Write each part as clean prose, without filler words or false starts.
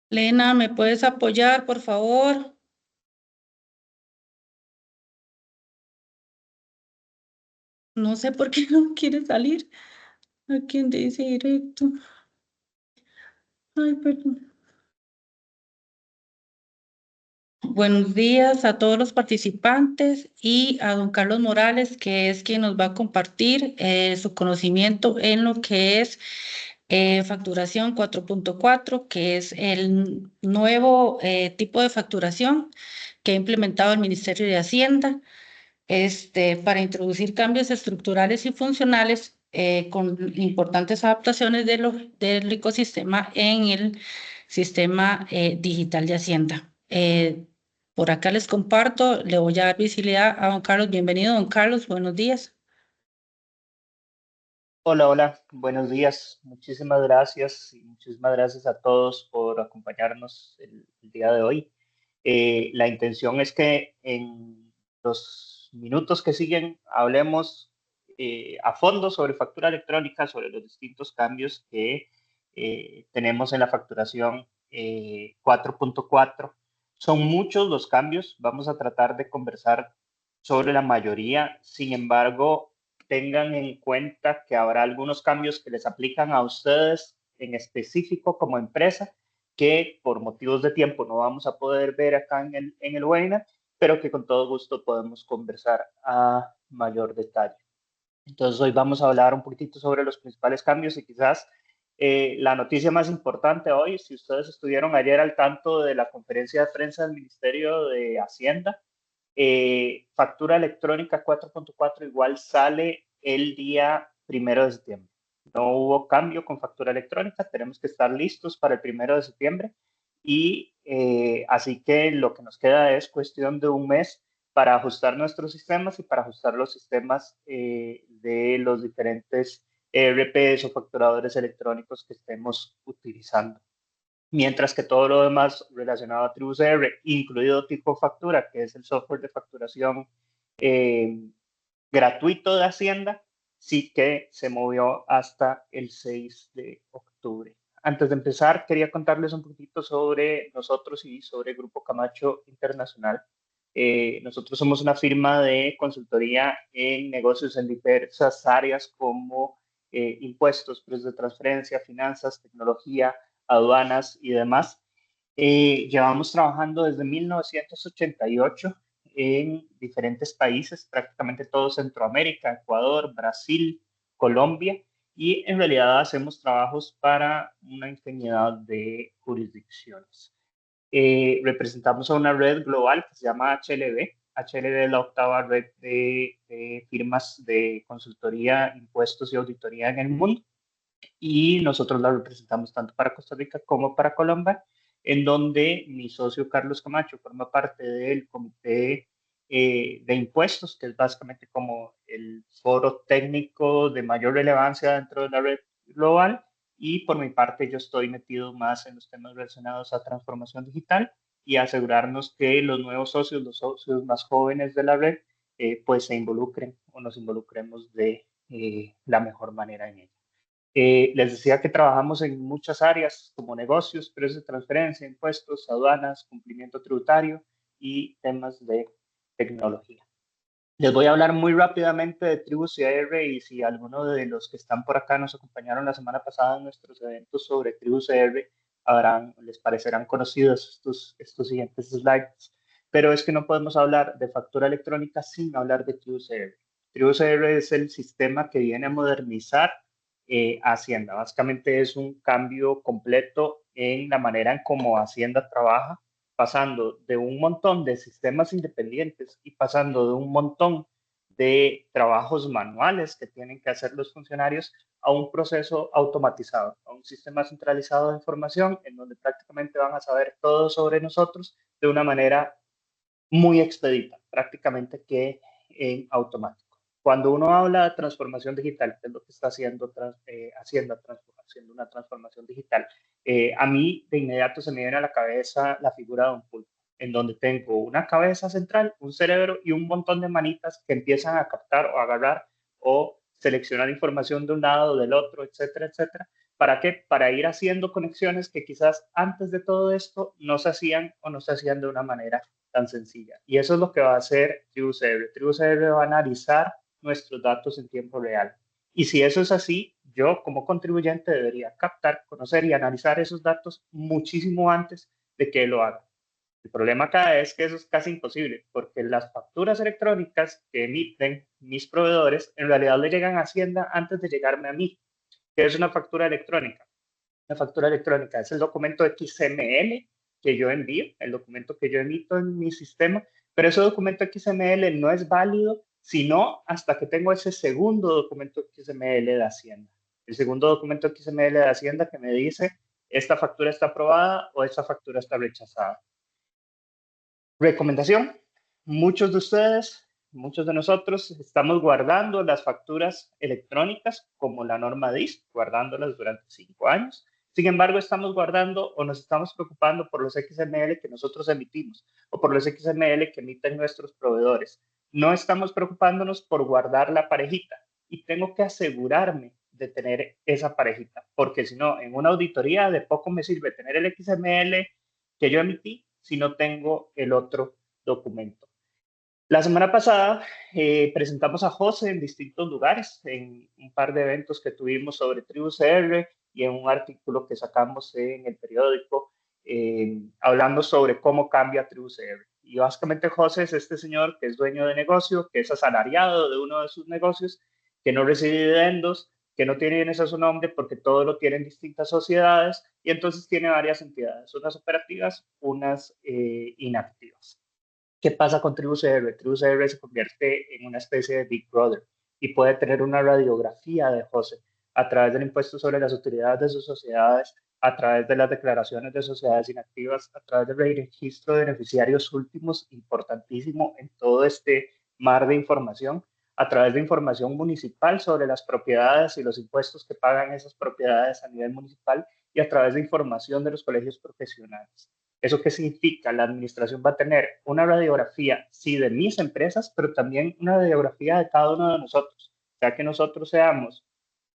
Lena, ¿me puedes apoyar, por favor? No sé por qué no quiere salir. ¿A quién dice directo? Ay, perdón. Buenos días a todos los participantes y a don Carlos Morales, que es quien nos va a compartir su conocimiento en lo que es facturación 4.4, que es el nuevo tipo de facturación que ha implementado el Ministerio de Hacienda para introducir cambios estructurales y funcionales con importantes adaptaciones del ecosistema en el sistema digital de Hacienda. Por acá les comparto, le voy a dar visibilidad a don Carlos. Bienvenido, don Carlos, buenos días. Hola, hola, buenos días. Muchísimas gracias y muchísimas gracias a todos por acompañarnos el día de hoy. La intención es que en los minutos que siguen hablemos a fondo sobre factura electrónica, sobre los distintos cambios que tenemos en la facturación 4.4. Son muchos los cambios, vamos a tratar de conversar sobre la mayoría. Sin embargo, tengan en cuenta que habrá algunos cambios que les aplican a ustedes en específico como empresa, que por motivos de tiempo no vamos a poder ver acá en el webinar, pero que con todo gusto podemos conversar a mayor detalle. Entonces hoy vamos a hablar un poquitito sobre los principales cambios y quizás la noticia más importante hoy, si ustedes estuvieron ayer al tanto de la conferencia de prensa del Ministerio de Hacienda, factura electrónica 4.4 igual sale el día 1 de septiembre. No hubo cambio con factura electrónica, tenemos que estar listos para el 1 de septiembre y así que lo que nos queda es cuestión de un mes para ajustar nuestros sistemas y para ajustar los sistemas de los diferentes ERPs o facturadores electrónicos que estemos utilizando. Mientras que todo lo demás relacionado a TribuCR, incluido tipo factura, que es el software de facturación eh, gratuito de Hacienda, sí que se movió hasta el 6 de octubre. Antes de empezar, quería contarles un poquito sobre nosotros y sobre Grupo Camacho Internacional. Nosotros somos una firma de consultoría en negocios en diversas áreas como impuestos, precios de transferencia, finanzas, tecnología, aduanas y demás. Llevamos trabajando desde 1988 en diferentes países, prácticamente todo Centroamérica, Ecuador, Brasil, Colombia, y en realidad hacemos trabajos para una infinidad de jurisdicciones. Representamos a una red global que se llama HLB. HLB es la octava red de firmas de consultoría, impuestos y auditoría en el mundo y nosotros la representamos tanto para Costa Rica como para Colombia, en donde mi socio Carlos Camacho forma parte del comité de impuestos, que es básicamente como el foro técnico de mayor relevancia dentro de la red global, y por mi parte yo estoy metido más en los temas relacionados a transformación digital y asegurarnos que los nuevos socios, los socios más jóvenes de la red, pues se involucren o nos involucremos de la mejor manera en ello. Les decía que trabajamos en muchas áreas como negocios, precios de transferencia, impuestos, aduanas, cumplimiento tributario y temas de tecnología. Les voy a hablar muy rápidamente de TribuCR y si alguno de los que están por acá nos acompañaron la semana pasada en nuestros eventos sobre TribuCR, les parecerán conocidos estos siguientes slides. Pero es que no podemos hablar de factura electrónica sin hablar de TribuCR. TribuCR es el sistema que viene a modernizar Hacienda. Básicamente es un cambio completo en la manera en cómo Hacienda trabaja, pasando de un montón de sistemas independientes y pasando de un montón de trabajos manuales que tienen que hacer los funcionarios a un proceso automatizado, a un sistema centralizado de información en donde prácticamente van a saber todo sobre nosotros de una manera muy expedita, prácticamente que en automático. Cuando uno habla de transformación digital, que es lo que está haciendo una transformación digital, a mí de inmediato se me viene a la cabeza la figura de un pulpo, en donde tengo una cabeza central, un cerebro y un montón de manitas que empiezan a captar o agarrar o seleccionar información de un lado, del otro, etcétera, etcétera, ¿Para qué? Para ir haciendo conexiones que quizás antes de todo esto no se hacían o no se hacían de una manera tan sencilla. Y eso es lo que va a hacer TribuCR. TribuCR va a analizar nuestros datos en tiempo real. Y si eso es así, yo como contribuyente debería captar, conocer y analizar esos datos muchísimo antes de que lo haga. El problema acá es que eso es casi imposible, porque las facturas electrónicas que emiten mis proveedores en realidad le llegan a Hacienda antes de llegarme a mí. ¿Qué es una factura electrónica? Una factura electrónica es el documento XML que yo envío, el documento que yo emito en mi sistema, pero ese documento XML no es válido sino hasta que tengo ese segundo documento XML de Hacienda. El segundo documento XML de Hacienda que me dice esta factura está aprobada o esta factura está rechazada. Recomendación, muchos de ustedes, muchos de nosotros estamos guardando las facturas electrónicas como la norma dice, guardándolas durante 5 años. Sin embargo, estamos guardando o nos estamos preocupando por los XML que nosotros emitimos o por los XML que emiten nuestros proveedores. No estamos preocupándonos por guardar la parejita y tengo que asegurarme de tener esa parejita, porque si no, en una auditoría de poco me sirve tener el XML que yo emití si no tengo el otro documento. La semana pasada presentamos a José en distintos lugares, en un par de eventos que tuvimos sobre TribuCR y en un artículo que sacamos en el periódico hablando sobre cómo cambia TribuCR. Y básicamente José es este señor que es dueño de negocio, que es asalariado de uno de sus negocios, que no recibe dividendos, que no tiene bienes a su nombre porque todo lo tiene en distintas sociedades y entonces tiene varias entidades, unas operativas, unas inactivas. ¿Qué pasa con TribuCR? TribuCR se convierte en una especie de Big Brother y puede tener una radiografía de José a través del impuesto sobre las utilidades de sus sociedades, a través de las declaraciones de sociedades inactivas, a través del registro de beneficiarios últimos, importantísimo en todo este mar de información, a través de información municipal sobre las propiedades y los impuestos que pagan esas propiedades a nivel municipal y a través de información de los colegios profesionales. ¿Eso qué significa? La administración va a tener una radiografía, sí, de mis empresas, pero también una radiografía de cada uno de nosotros. Ya que nosotros seamos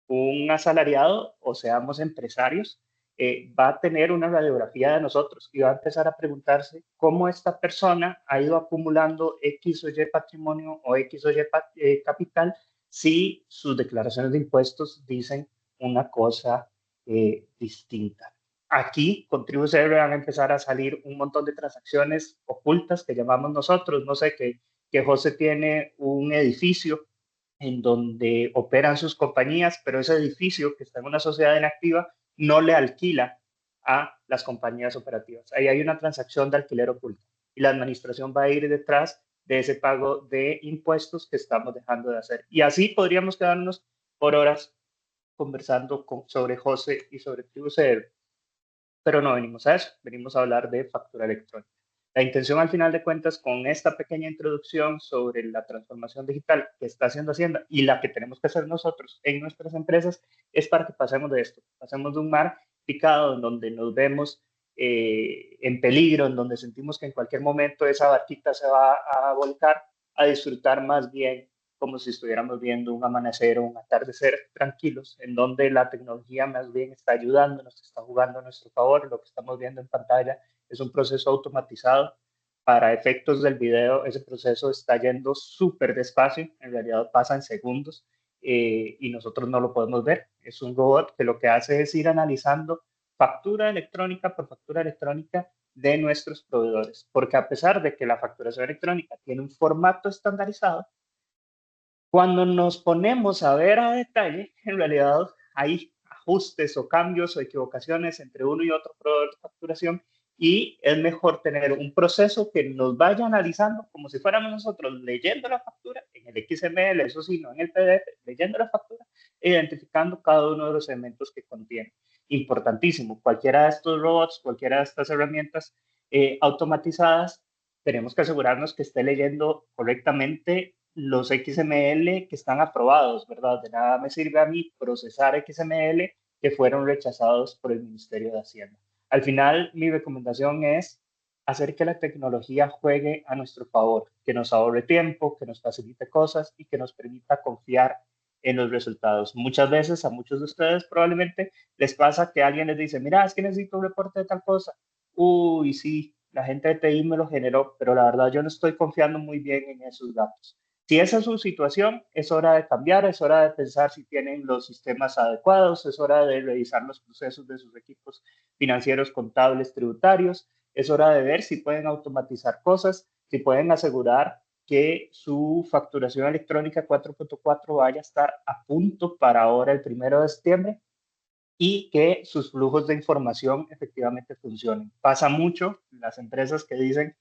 un asalariado o seamos empresarios, va a tener una radiografía de nosotros y va a empezar a preguntarse cómo esta persona ha ido acumulando X o Y patrimonio o X o Y capital si sus declaraciones de impuestos dicen una cosa distinta. Aquí con TribuCR van a empezar a salir un montón de transacciones ocultas que llamamos nosotros. No sé, que José tiene un edificio en donde operan sus compañías, pero ese edificio que está en una sociedad inactiva no le alquila a las compañías operativas. Ahí hay una transacción de alquiler oculto y la administración va a ir detrás de ese pago de impuestos que estamos dejando de hacer. Y así podríamos quedarnos por horas conversando sobre José y sobre TribuCR. Pero no venimos a eso, venimos a hablar de factura electrónica. La intención al final de cuentas con esta pequeña introducción sobre la transformación digital que está haciendo Hacienda y la que tenemos que hacer nosotros en nuestras empresas es para que pasemos de esto, pasemos de un mar picado en donde nos vemos en peligro, en donde sentimos que en cualquier momento esa barquita se va a volcar, a disfrutar más bien como si estuviéramos viendo un amanecer o un atardecer tranquilos, en donde la tecnología más bien está ayudando, nos está jugando a nuestro favor. Lo que estamos viendo en pantalla es un proceso automatizado. Para efectos del video, ese proceso está yendo súper despacio, en realidad pasa en segundos y nosotros no lo podemos ver. Es un robot que lo que hace es ir analizando factura electrónica por factura electrónica de nuestros proveedores, porque a pesar de que la facturación electrónica tiene un formato estandarizado, cuando nos ponemos a ver a detalle, en realidad hay ajustes o cambios o equivocaciones entre uno y otro proveedor de facturación y es mejor tener un proceso que nos vaya analizando como si fuéramos nosotros leyendo la factura en el XML, eso sí, no en el PDF, leyendo la factura e identificando cada uno de los elementos que contiene. Importantísimo, cualquiera de estos robots, cualquiera de estas herramientas automatizadas, tenemos que asegurarnos que esté leyendo correctamente los XML que están aprobados, ¿verdad? De nada me sirve a mí procesar XML que fueron rechazados por el Ministerio de Hacienda. Al final, mi recomendación es hacer que la tecnología juegue a nuestro favor, que nos ahorre tiempo, que nos facilite cosas y que nos permita confiar en los resultados. Muchas veces a muchos de ustedes probablemente les pasa que alguien les dice, mira, es que necesito un reporte de tal cosa. Uy, sí, la gente de TI me lo generó, pero la verdad yo no estoy confiando muy bien en esos datos. Si esa es su situación, es hora de cambiar, es hora de pensar si tienen los sistemas adecuados, es hora de revisar los procesos de sus equipos financieros, contables, tributarios, es hora de ver si pueden automatizar cosas, si pueden asegurar que su facturación electrónica 4.4 vaya a estar a punto para ahora el 1 de septiembre y que sus flujos de información efectivamente funcionen. Pasa mucho las empresas que dicen,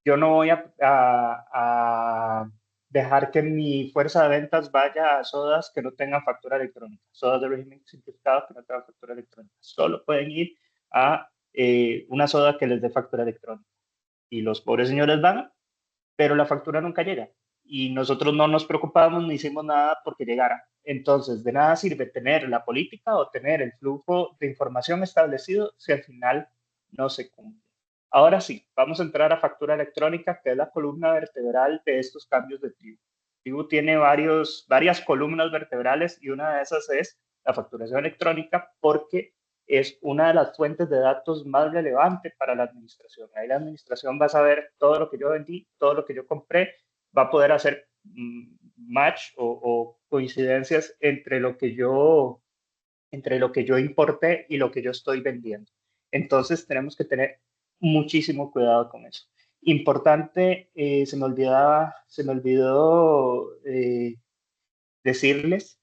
yo no voy a dejar que mi fuerza de ventas vaya a sodas que no tengan factura electrónica, sodas de régimen simplificado que no tengan factura electrónica. Solo pueden ir a una soda que les dé factura electrónica. Y los pobres señores van, pero la factura nunca llega. Y nosotros no nos preocupamos ni hicimos nada porque llegara. Entonces, de nada sirve tener la política o tener el flujo de información establecido si al final no se cumple. Ahora sí, vamos a entrar a factura electrónica, que es la columna vertebral de estos cambios de Tribu. Tribu tiene varias columnas vertebrales y una de esas es la facturación electrónica porque es una de las fuentes de datos más relevantes para la administración. Ahí la administración va a saber todo lo que yo vendí, todo lo que yo compré, va a poder hacer match o coincidencias entre lo que yo importé y lo que yo estoy vendiendo. Entonces tenemos que tener muchísimo cuidado con eso. Importante, se me olvidó decirles,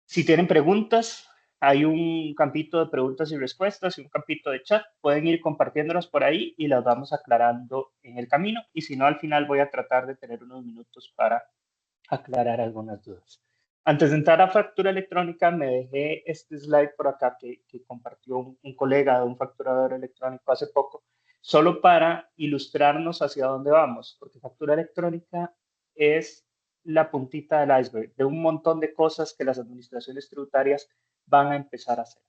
si tienen preguntas, hay un campito de preguntas y respuestas y un campito de chat. Pueden ir compartiéndolas por ahí y las vamos aclarando en el camino. Y si no, al final voy a tratar de tener unos minutos para aclarar algunas dudas. Antes de entrar a factura electrónica, me dejé este slide por acá que compartió un colega de un facturador electrónico hace poco, solo para ilustrarnos hacia dónde vamos, porque factura electrónica es la puntita del iceberg de un montón de cosas que las administraciones tributarias van a empezar a hacer.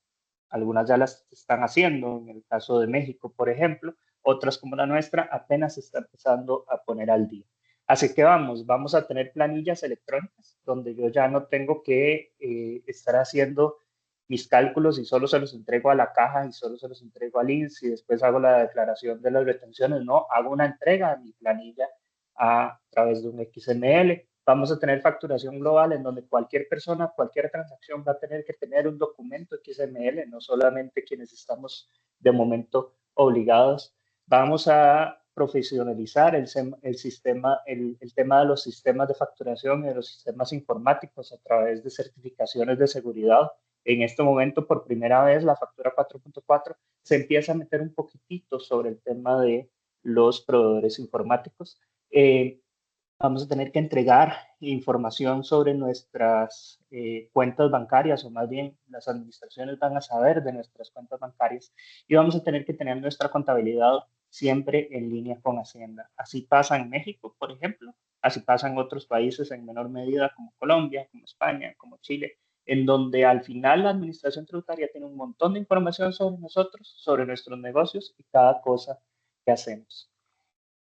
Algunas ya las están haciendo, en el caso de México, por ejemplo, otras como la nuestra apenas se está empezando a poner al día. Así que vamos a tener planillas electrónicas donde yo ya no tengo que estar haciendo mis cálculos y solo se los entrego a la caja y solo se los entrego al INSS y después hago la declaración de las retenciones. No, hago una entrega de mi planilla a través de un XML. Vamos a tener facturación global en donde cualquier persona, cualquier transacción va a tener que tener un documento XML, no solamente quienes estamos de momento obligados. Vamos a profesionalizar el tema de los sistemas de facturación y de los sistemas informáticos a través de certificaciones de seguridad. En este momento, por primera vez, la factura 4.4 se empieza a meter un poquitito sobre el tema de los proveedores informáticos. Vamos a tener que entregar información sobre nuestras cuentas bancarias, o más bien las administraciones van a saber de nuestras cuentas bancarias y vamos a tener que tener nuestra contabilidad siempre en línea con Hacienda. Así pasa en México, por ejemplo, así pasa en otros países en menor medida como Colombia, como España, como Chile, en donde al final la administración tributaria tiene un montón de información sobre nosotros, sobre nuestros negocios y cada cosa que hacemos.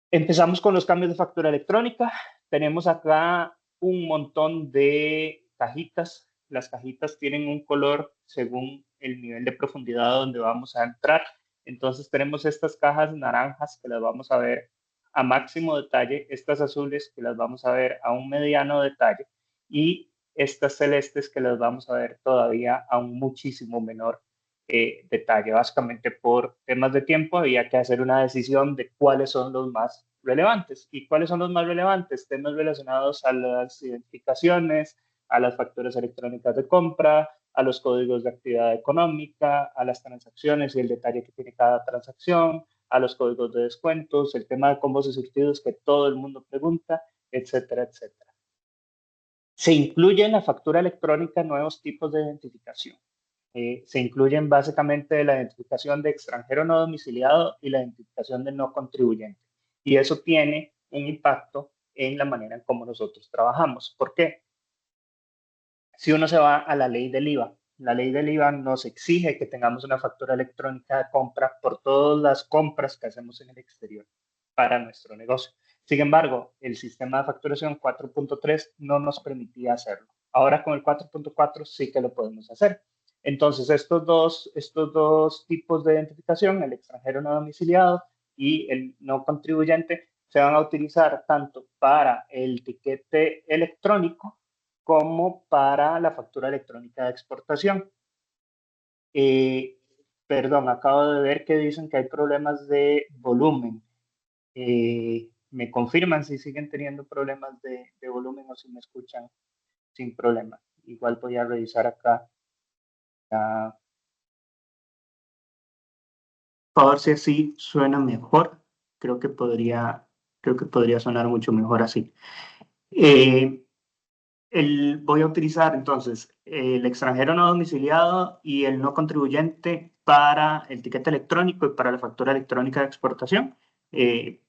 Empezamos con los cambios de factura electrónica. Tenemos acá un montón de cajitas. Las cajitas tienen un color según el nivel de profundidad donde vamos a entrar. Entonces tenemos estas cajas naranjas que las vamos a ver a máximo detalle, estas azules que las vamos a ver a un mediano detalle y estas celestes que las vamos a ver todavía a un muchísimo menor detalle. Básicamente por temas de tiempo había que hacer una decisión de cuáles son los más relevantes. ¿Y cuáles son los más relevantes? Temas relacionados a las identificaciones, a las facturas electrónicas de compra, a los códigos de actividad económica, a las transacciones y el detalle que tiene cada transacción, a los códigos de descuentos, el tema de combos y surtidos que todo el mundo pregunta, etcétera, etcétera. Se incluye en la factura electrónica nuevos tipos de identificación. Se incluyen básicamente la identificación de extranjero no domiciliado y la identificación de no contribuyente. Y eso tiene un impacto en la manera en cómo nosotros trabajamos. ¿Por qué? Si uno se va a la ley del IVA nos exige que tengamos una factura electrónica de compra por todas las compras que hacemos en el exterior para nuestro negocio. Sin embargo, el sistema de facturación 4.3 no nos permitía hacerlo. Ahora con el 4.4 sí que lo podemos hacer. Entonces, estos dos tipos de identificación, el extranjero no domiciliado y el no contribuyente, se van a utilizar tanto para el tiquete electrónico como para la factura electrónica de exportación. Eh, Perdón, acabo de ver que dicen que hay problemas de volumen. Me confirman si siguen teniendo problemas de volumen o si me escuchan sin problema. Igual voy a revisar acá. Uh, Por favor, si así suena mejor, creo que podría sonar mucho mejor así. Voy a utilizar entonces el extranjero no domiciliado y el no contribuyente para el tiquete electrónico y para la factura electrónica de exportación.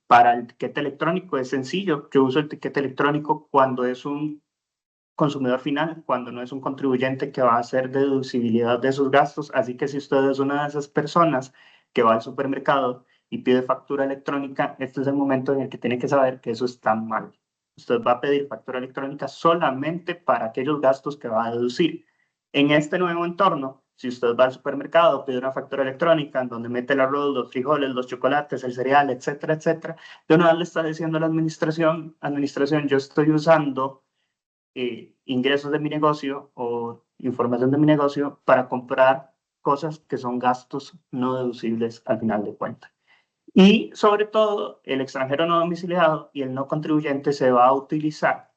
Para el tiquete electrónico es sencillo. Yo uso el tiquete electrónico cuando es un consumidor final, cuando no es un contribuyente que va a hacer deducibilidad de sus gastos. Así que si usted es una de esas personas que va al supermercado y pide factura electrónica, este es el momento en el que tiene que saber que eso está mal. Usted va a pedir factura electrónica solamente para aquellos gastos que va a deducir. En este nuevo entorno, si usted va al supermercado, pide una factura electrónica en donde mete el arroz, los frijoles, los chocolates, el cereal, etcétera, etcétera, de una vez le está diciendo a la administración, yo estoy usando ingresos de mi negocio o información de mi negocio para comprar cosas que son gastos no deducibles al final de cuentas. Y sobre todo, el extranjero no domiciliado y el no contribuyente se va a utilizar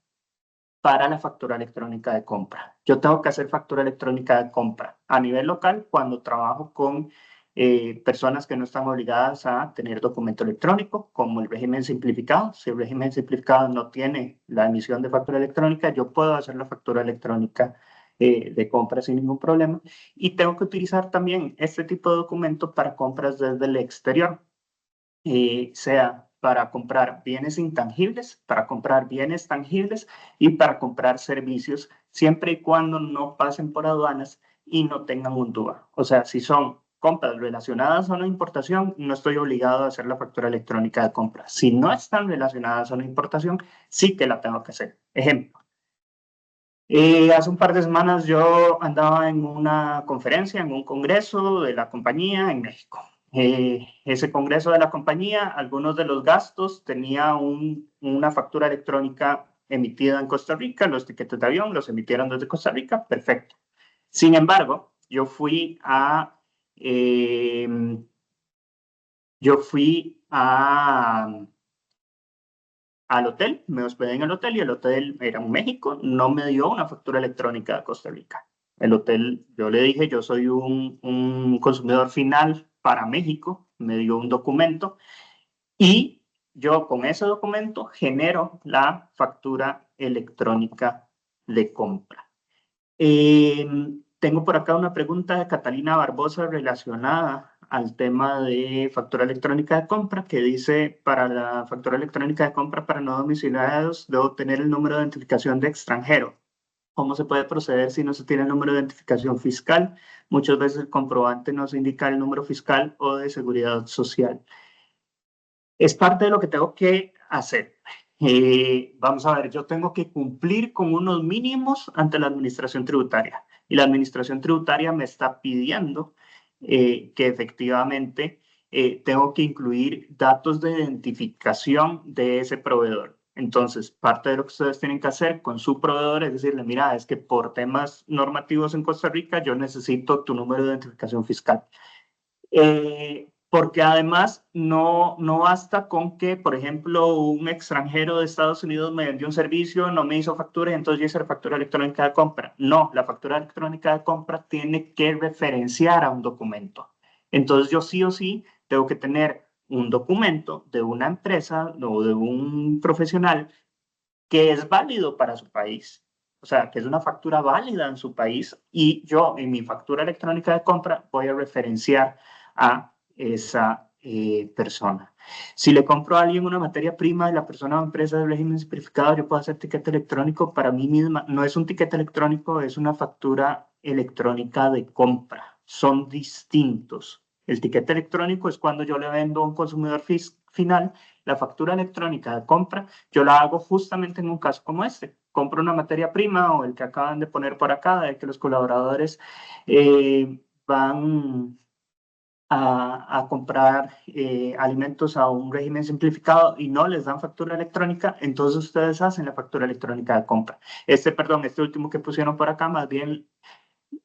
para la factura electrónica de compra. Yo tengo que hacer factura electrónica de compra a nivel local cuando trabajo con personas que no están obligadas a tener documento electrónico, como el régimen simplificado. Si el régimen simplificado no tiene la emisión de factura electrónica, yo puedo hacer la factura electrónica de compra sin ningún problema. Y tengo que utilizar también este tipo de documento para compras desde el exterior, sea para comprar bienes intangibles, para comprar bienes tangibles y para comprar servicios, siempre y cuando no pasen por aduanas y no tengan un DUA. O sea, si son compras relacionadas a una importación, no estoy obligado a hacer la factura electrónica de compra. Si no están relacionadas a una importación, sí que la tengo que hacer. Ejemplo. Hace un par de semanas yo andaba en una conferencia, en un congreso de la compañía en México. Ese congreso de la compañía, algunos de los gastos tenía una factura electrónica emitida en Costa Rica, los tiquetes de avión los emitieron desde Costa Rica, perfecto. Sin embargo, eh, yo fui al hotel, me hospedé en el hotel y el hotel era en México, no me dio una factura electrónica de Costa Rica. El hotel, yo le dije, yo soy un consumidor final para México, me dio un documento y yo con ese documento genero la factura electrónica de compra. Tengo por acá una pregunta de Catalina Barbosa relacionada al tema de factura electrónica de compra, que dice, para la factura electrónica de compra para no domiciliados, debo tener el número de identificación de extranjero. ¿Cómo se puede proceder si no se tiene el número de identificación fiscal? Muchas veces el comprobante no se indica el número fiscal o de seguridad social. Es parte de lo que tengo que hacer. Vamos a ver, yo tengo que cumplir con unos mínimos ante la administración tributaria y la administración tributaria me está pidiendo que efectivamente tengo que incluir datos de identificación de ese proveedor. Entonces, parte de lo que ustedes tienen que hacer con su proveedor es decirle, mira, es que por temas normativos en Costa Rica yo necesito tu número de identificación fiscal. Porque además no basta con que, por ejemplo, un extranjero de Estados Unidos me vendió un servicio, no me hizo factura y entonces yo hice la factura electrónica de compra. No, la factura electrónica de compra tiene que referenciar a un documento. Entonces yo sí o sí tengo que tener un documento de una empresa o de un profesional que es válido para su país. O sea, que es una factura válida en su país y yo en mi factura electrónica de compra voy a referenciar a esa persona. Si le compro a alguien una materia prima de la persona o empresa de régimen simplificado, yo puedo hacer tiquete electrónico para mí misma. No es un tiquete electrónico, es una factura electrónica de compra. Son distintos. El tiquete electrónico es cuando yo le vendo a un consumidor final, la factura electrónica de compra, yo la hago justamente en un caso como este. Compro una materia prima o el que acaban de poner por acá, de que los colaboradores van a comprar alimentos a un régimen simplificado y no les dan factura electrónica, entonces ustedes hacen la factura electrónica de compra. Este último que pusieron por acá, más bien,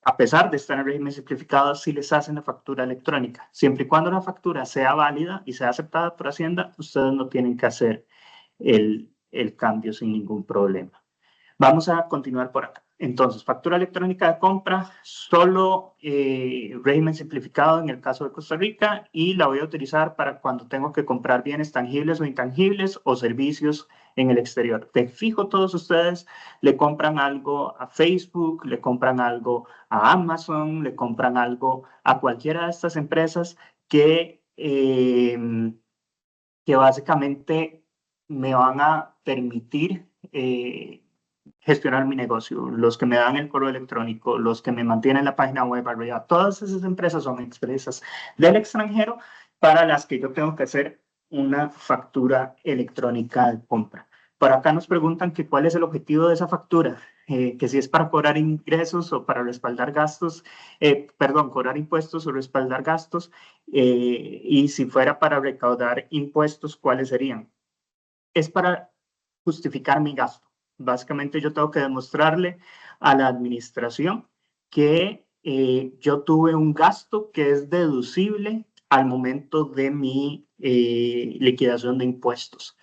a pesar de estar en régimen simplificado, sí les hacen la factura electrónica. Siempre y cuando la factura sea válida y sea aceptada por Hacienda, ustedes no tienen que hacer el cambio sin ningún problema. Vamos a continuar por acá. Entonces, factura electrónica de compra, solo régimen simplificado en el caso de Costa Rica, y la voy a utilizar para cuando tengo que comprar bienes tangibles o intangibles o servicios en el exterior. De fijo, todos ustedes le compran algo a Facebook, le compran algo a Amazon, le compran algo a cualquiera de estas empresas que básicamente me van a permitir gestionar mi negocio, los que me dan el correo electrónico, los que me mantienen la página web arriba, todas esas empresas son empresas del extranjero para las que yo tengo que hacer una factura electrónica de compra. Por acá nos preguntan que cuál es el objetivo de esa factura, que si es para cobrar ingresos o para respaldar gastos, cobrar impuestos o respaldar gastos, y si fuera para recaudar impuestos, ¿cuáles serían? Es para justificar mi gasto. Básicamente yo tengo que demostrarle a la administración que yo tuve un gasto que es deducible al momento de mi liquidación de impuestos.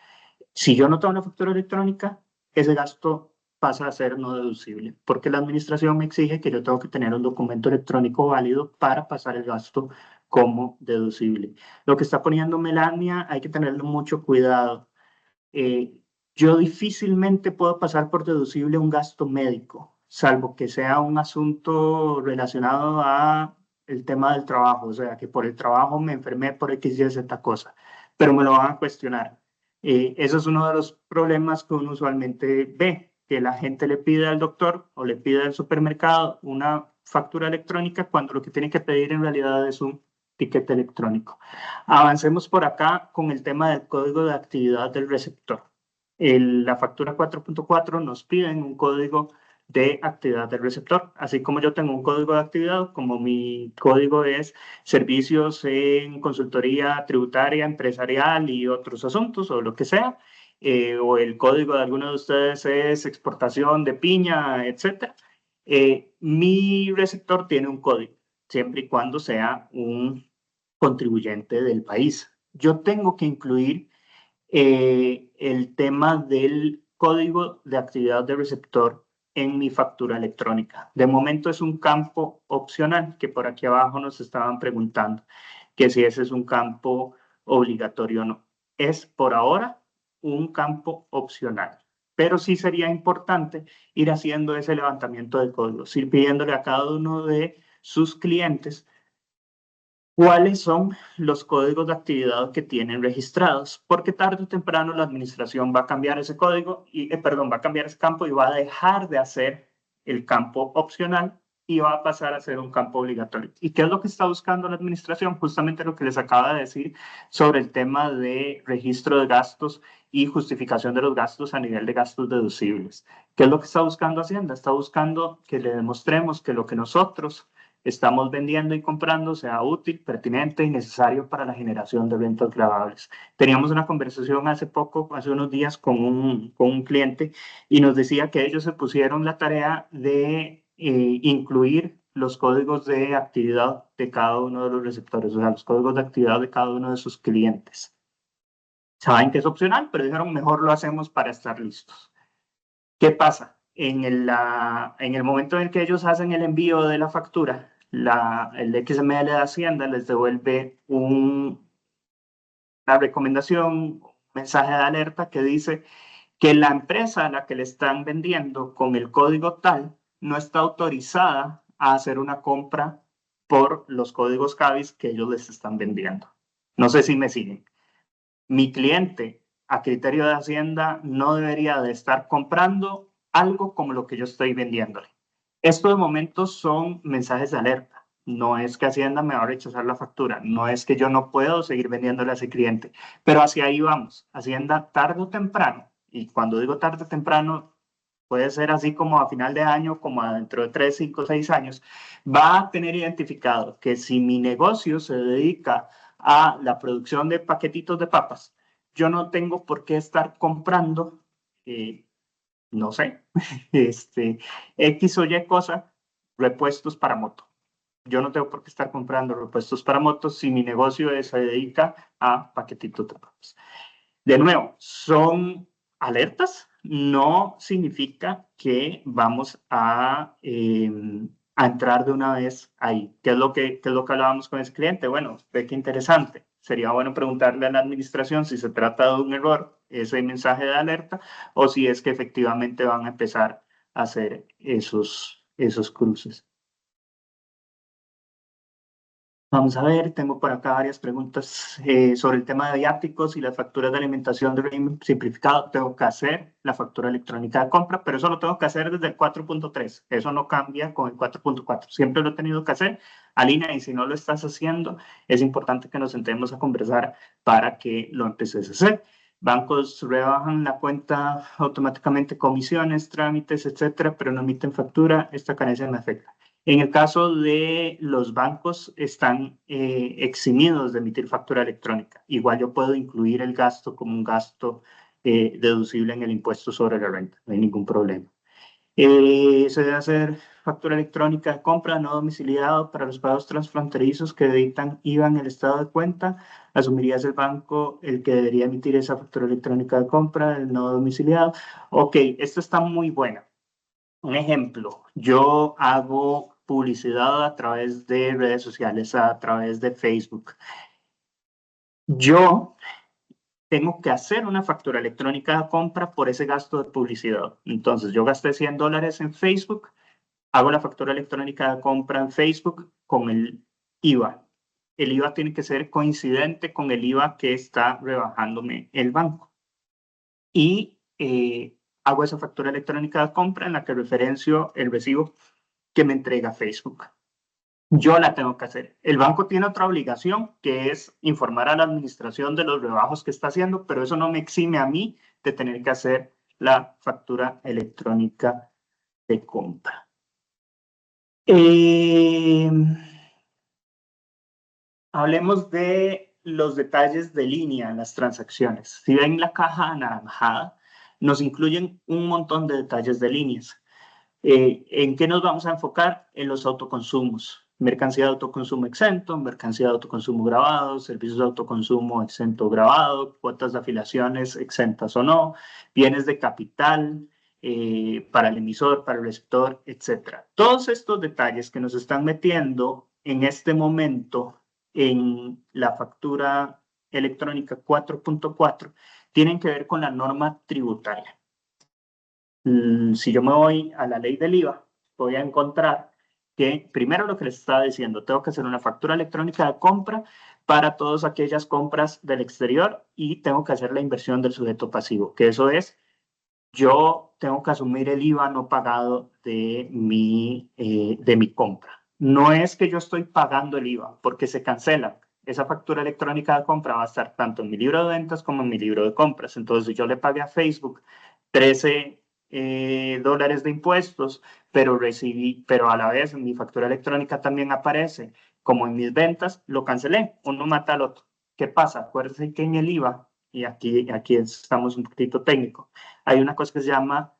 Si yo no tengo una factura electrónica, ese gasto pasa a ser no deducible, porque la administración me exige que yo tengo que tener un documento electrónico válido para pasar el gasto como deducible. Lo que está poniendo Melania hay que tenerlo mucho cuidado. Yo difícilmente puedo pasar por deducible un gasto médico, salvo que sea un asunto relacionado a el tema del trabajo, o sea, que por el trabajo me enfermé por X, Y, Z cosa, pero me lo van a cuestionar. Eso es uno de los problemas que uno usualmente ve, que la gente le pide al doctor o le pide al supermercado una factura electrónica cuando lo que tiene que pedir en realidad es un ticket electrónico. Avancemos por acá con el tema del código de actividad del receptor. La factura 4.4 nos piden un código de actividad del receptor. Así como yo tengo un código de actividad, como mi código es servicios en consultoría tributaria, empresarial y otros asuntos o lo que sea, o el código de alguno de ustedes es exportación de piña, etc. Mi receptor tiene un código, siempre y cuando sea un contribuyente del país. Yo tengo que incluir el tema del código de actividad de receptor en mi factura electrónica. De momento es un campo opcional, que por aquí abajo nos estaban preguntando que si ese es un campo obligatorio o no. Es por ahora un campo opcional, pero sí sería importante ir haciendo ese levantamiento de códigos, ir pidiéndole a cada uno de sus clientes cuáles son los códigos de actividad que tienen registrados, porque tarde o temprano la administración va a cambiar ese código, va a cambiar ese campo y va a dejar de hacer el campo opcional y va a pasar a ser un campo obligatorio. ¿Y qué es lo que está buscando la administración? Justamente lo que les acaba de decir sobre el tema de registro de gastos y justificación de los gastos a nivel de gastos deducibles. ¿Qué es lo que está buscando Hacienda? Está buscando que le demostremos que lo que nosotros estamos vendiendo y comprando sea útil, pertinente y necesario para la generación de rentas gravables. Teníamos una conversación hace unos días con un cliente y nos decía que ellos se pusieron la tarea de incluir los códigos de actividad de cada uno de los receptores, o sea, los códigos de actividad de cada uno de sus clientes. Saben que es opcional, pero dijeron mejor lo hacemos para estar listos. ¿Qué pasa? En el momento en que ellos hacen el envío de la factura, el XML de Hacienda les devuelve una recomendación, un mensaje de alerta que dice que la empresa a la que le están vendiendo con el código tal no está autorizada a hacer una compra por los códigos CABIS que ellos les están vendiendo. No sé si me siguen. Mi cliente, a criterio de Hacienda, no debería de estar comprando algo como lo que yo estoy vendiéndole. Estos momentos son mensajes de alerta. No es que Hacienda me va a rechazar la factura, no es que yo no puedo seguir vendiéndole a ese cliente, pero hacia ahí vamos. Hacienda tarde o temprano, y cuando digo tarde o temprano, puede ser así como a final de año, como dentro de 3, 5, 6 años, va a tener identificado que si mi negocio se dedica a la producción de paquetitos de papas, yo no tengo por qué estar comprando, no sé, X o Y cosa, repuestos para moto. Yo no tengo por qué estar comprando repuestos para motos si mi negocio se dedica a paquetitos de papas. De nuevo, son alertas, no significa que vamos a entrar de una vez ahí. ¿Qué es lo que hablábamos con ese cliente? Bueno, ve qué interesante. Sería bueno preguntarle a la administración si se trata de un error, ese mensaje de alerta, o si es que efectivamente van a empezar a hacer esos cruces. Vamos a ver, tengo por acá varias preguntas sobre el tema de viáticos y las facturas de alimentación de régimen simplificado. Tengo que hacer la factura electrónica de compra, pero eso lo tengo que hacer desde el 4.3. Eso no cambia con el 4.4. Siempre lo he tenido que hacer. Alina, y si no lo estás haciendo, es importante que nos sentemos a conversar para que lo empeces a hacer. Bancos rebajan la cuenta automáticamente, comisiones, trámites, etcétera, pero no emiten factura. Esta carencia me afecta. En el caso de los bancos, están eximidos de emitir factura electrónica. Igual yo puedo incluir el gasto como un gasto deducible en el impuesto sobre la renta, no hay ningún problema. Se debe hacer factura electrónica de compra no domiciliado para los pagos transfronterizos que debitan IVA en el estado de cuenta. ¿Asumirías el banco el que debería emitir esa factura electrónica de compra, el no domiciliado? Ok, esto está muy bueno. Un ejemplo, yo hago publicidad a través de redes sociales, a través de Facebook. Yo tengo que hacer una factura electrónica de compra por ese gasto de publicidad. Entonces, yo gasté $100 en Facebook, hago la factura electrónica de compra en Facebook con el IVA. El IVA tiene que ser coincidente con el IVA que está rebajándome el banco. Y hago esa factura electrónica de compra en la que referencio el recibo que me entrega Facebook. Yo la tengo que hacer. El banco tiene otra obligación, que es informar a la administración de los rebajos que está haciendo, pero eso no me exime a mí de tener que hacer la factura electrónica de compra. Hablemos de los detalles de línea en las transacciones. Si ven la caja anaranjada, nos incluyen un montón de detalles de líneas. ¿En qué nos vamos a enfocar? En los autoconsumos. Mercancía de autoconsumo exento, mercancía de autoconsumo grabado, servicios de autoconsumo exento grabado, cuotas de afiliaciones exentas o no, bienes de capital para el emisor, para el receptor, etc. Todos estos detalles que nos están metiendo en este momento en la factura electrónica 4.4 tienen que ver con la norma tributaria. Si yo me voy a la ley del IVA, voy a encontrar que primero lo que les estaba diciendo, tengo que hacer una factura electrónica de compra para todas aquellas compras del exterior y tengo que hacer la inversión del sujeto pasivo, que eso es, yo tengo que asumir el IVA no pagado de mi compra. No es que yo estoy pagando el IVA, porque se cancela. Esa factura electrónica de compra va a estar tanto en mi libro de ventas como en mi libro de compras. Entonces, yo le pagué a Facebook 13 dólares de impuestos, pero a la vez en mi factura electrónica también aparece como en mis ventas, lo cancelé, uno mata al otro. ¿Qué pasa? Acuérdense que en el IVA, y aquí estamos un poquito técnico, hay una cosa que se llama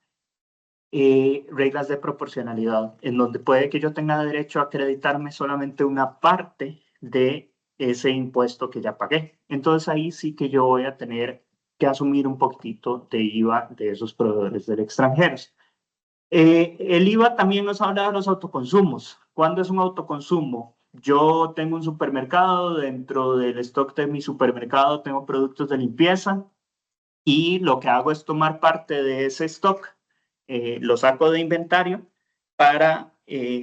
reglas de proporcionalidad, en donde puede que yo tenga derecho a acreditarme solamente una parte de ese impuesto que ya pagué. Entonces ahí sí que yo voy a tener que asumir un poquitito de IVA de esos proveedores del extranjero. El IVA también nos habla de los autoconsumos. ¿Cuándo es un autoconsumo? Yo tengo un supermercado, dentro del stock de mi supermercado tengo productos de limpieza y lo que hago es tomar parte de ese stock, lo saco de inventario para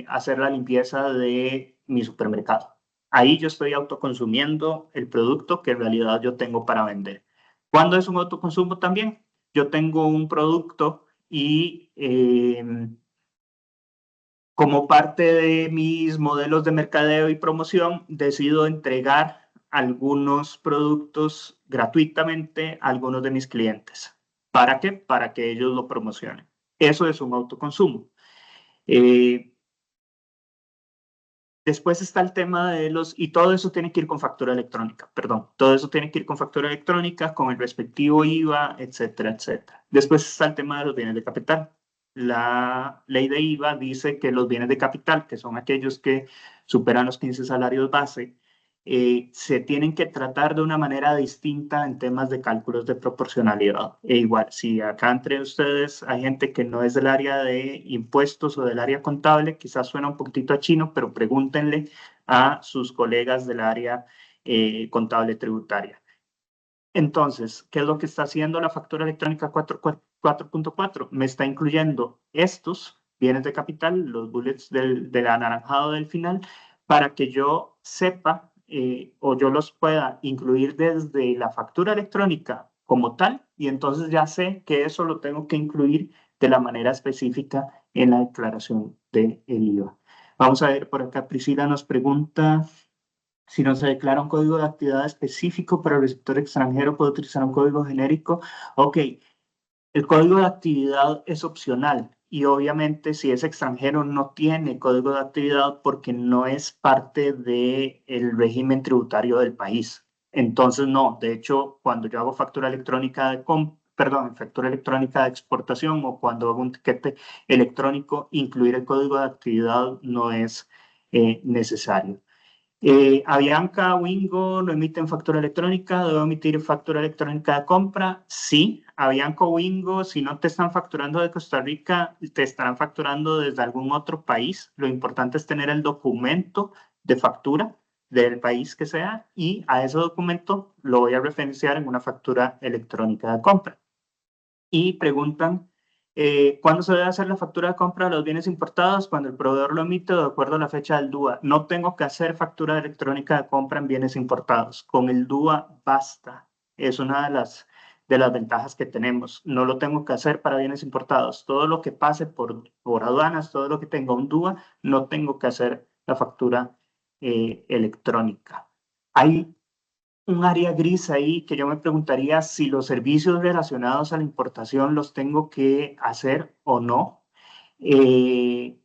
hacer la limpieza de mi supermercado. Ahí yo estoy autoconsumiendo el producto que en realidad yo tengo para vender. ¿Cuándo es un autoconsumo también? Yo tengo un producto y Como parte de mis modelos de mercadeo y promoción, decido entregar algunos productos gratuitamente a algunos de mis clientes. ¿Para qué? Para que ellos lo promocionen. Eso es un autoconsumo. Eh, Después está el tema de y todo eso tiene que ir con factura electrónica, perdón, todo eso tiene que ir con factura electrónica, con el respectivo IVA, etcétera, etcétera. Después está el tema de los bienes de capital. La ley de IVA dice que los bienes de capital, que son aquellos que superan los 15 salarios base, se tienen que tratar de una manera distinta en temas de cálculos de proporcionalidad. E igual, si acá entre ustedes hay gente que no es del área de impuestos o del área contable, quizás suena un poquitito a chino, pero pregúntenle a sus colegas del área contable tributaria. Entonces, ¿qué es lo que está haciendo la factura electrónica 4.4? Me está incluyendo estos bienes de capital, los bullets del anaranjado del final, para que yo sepa o yo los pueda incluir desde la factura electrónica como tal, y entonces ya sé que eso lo tengo que incluir de la manera específica en la declaración del IVA. Vamos a ver, por acá Priscila nos pregunta si no se declara un código de actividad específico para el receptor extranjero, puede utilizar un código genérico. Ok, el código de actividad es opcional y obviamente si es extranjero no tiene código de actividad porque no es parte del régimen tributario del país. Entonces no, de hecho, cuando yo hago factura electrónica factura electrónica de exportación o cuando hago un tiquete electrónico, incluir el código de actividad no es necesario. Avianca, Wingo no emiten factura electrónica, ¿debo emitir factura electrónica de compra? Sí, Avianca o Wingo, si no te están facturando de Costa Rica, te estarán facturando desde algún otro país. Lo importante es tener el documento de factura del país que sea y a ese documento lo voy a referenciar en una factura electrónica de compra. Y preguntan, ¿cuándo se debe hacer la factura de compra de los bienes importados? Cuando el proveedor lo emite de acuerdo a la fecha del DUA. No tengo que hacer factura electrónica de compra en bienes importados. Con el DUA basta. Es una de las ventajas que tenemos. No lo tengo que hacer para bienes importados. Todo lo que pase por aduanas, todo lo que tenga un DUA, no tengo que hacer la factura electrónica. Hay un área gris ahí que yo me preguntaría si los servicios relacionados a la importación los tengo que hacer o no. Eh,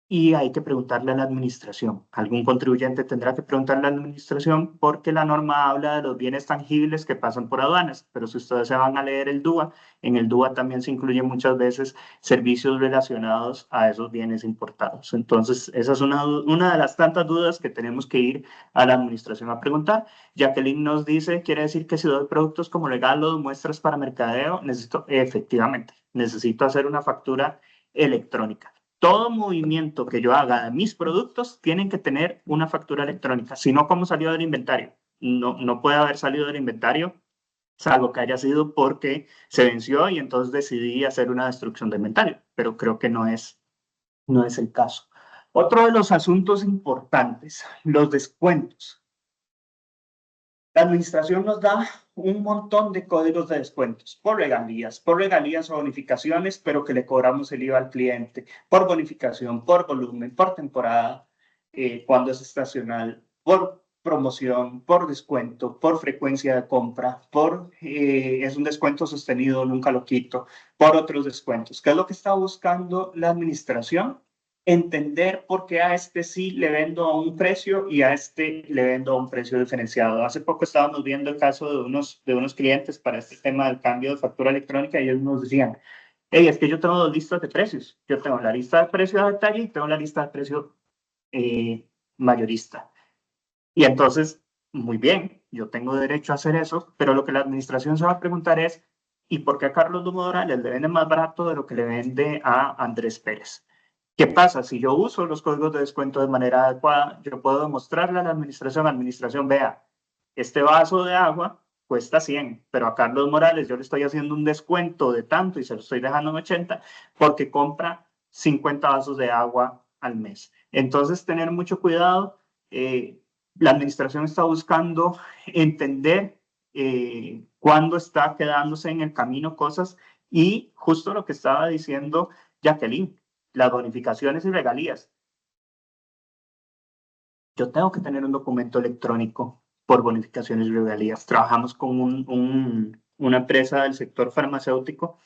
y hay que preguntarle a la administración. Algún contribuyente tendrá que preguntarle a la administración porque la norma habla de los bienes tangibles que pasan por aduanas, pero si ustedes se van a leer el DUA, en el DUA también se incluyen muchas veces servicios relacionados a esos bienes importados. Entonces, esa es una de las tantas dudas que tenemos que ir a la administración a preguntar. Jacqueline nos dice, quiere decir que si doy productos como regalos, muestras para mercadeo, efectivamente, necesito hacer una factura electrónica. Todo movimiento que yo haga de mis productos tienen que tener una factura electrónica, si no, ¿cómo salió del inventario? No, no puede haber salido del inventario, salvo que haya sido porque se venció y entonces decidí hacer una destrucción de inventario, pero creo que no es el caso. Otro de los asuntos importantes, los descuentos. La administración nos da un montón de códigos de descuentos por regalías o bonificaciones, pero que le cobramos el IVA al cliente, por bonificación, por volumen, por temporada, cuando es estacional, por promoción, por descuento, por frecuencia de compra, es un descuento sostenido, nunca lo quito, por otros descuentos. ¿Qué es lo que está buscando la administración? Entender por qué a este sí le vendo a un precio y a este le vendo a un precio diferenciado. Hace poco estábamos viendo el caso de unos clientes para este tema del cambio de factura electrónica y ellos nos decían, hey, es que yo tengo dos listas de precios. Yo tengo la lista de precios a detalle y tengo la lista de precios mayorista. Y entonces, muy bien, yo tengo derecho a hacer eso, pero lo que la administración se va a preguntar es, ¿y por qué a Carlos Dumont Morales le vende más barato de lo que le vende a Andrés Pérez? ¿Qué pasa? Si yo uso los códigos de descuento de manera adecuada, yo puedo demostrarle a la administración, vea, este vaso de agua cuesta 100, pero a Carlos Morales yo le estoy haciendo un descuento de tanto y se lo estoy dejando en 80 porque compra 50 vasos de agua al mes. Entonces, tener mucho cuidado. La administración está buscando entender cuándo está quedándose en el camino cosas y justo lo que estaba diciendo Jacqueline. las bonificaciones y regalías. Yo tengo que tener un documento electrónico por bonificaciones y regalías. Trabajamos con una empresa del sector farmacéutico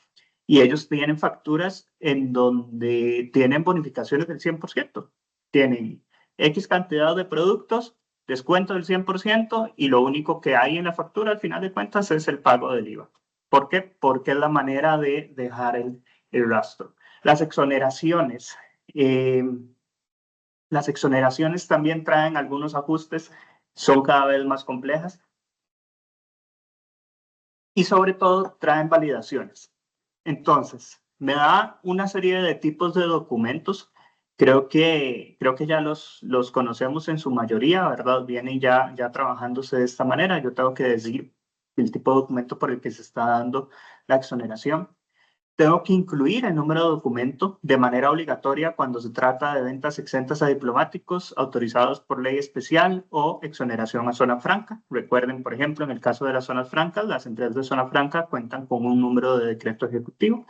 y ellos tienen facturas en donde tienen bonificaciones del 100%. Tienen X cantidad de productos, descuento del 100% y lo único que hay en la factura al final de cuentas es el pago del IVA. ¿Por qué? Porque es la manera de dejar el rastro. Las exoneraciones. Las exoneraciones también traen algunos ajustes, son cada vez más complejas y sobre todo traen validaciones. Entonces, me da una serie de tipos de documentos. Creo que ya los conocemos en su mayoría, ¿verdad? Vienen ya trabajándose de esta manera. Yo tengo que decir el tipo de documento por el que se está dando la exoneración. Tengo que incluir el número de documento de manera obligatoria cuando se trata de ventas exentas a diplomáticos autorizados por ley especial o exoneración a zona franca. Recuerden, por ejemplo, en el caso de las zonas francas, las empresas de zona franca cuentan con un número de decreto ejecutivo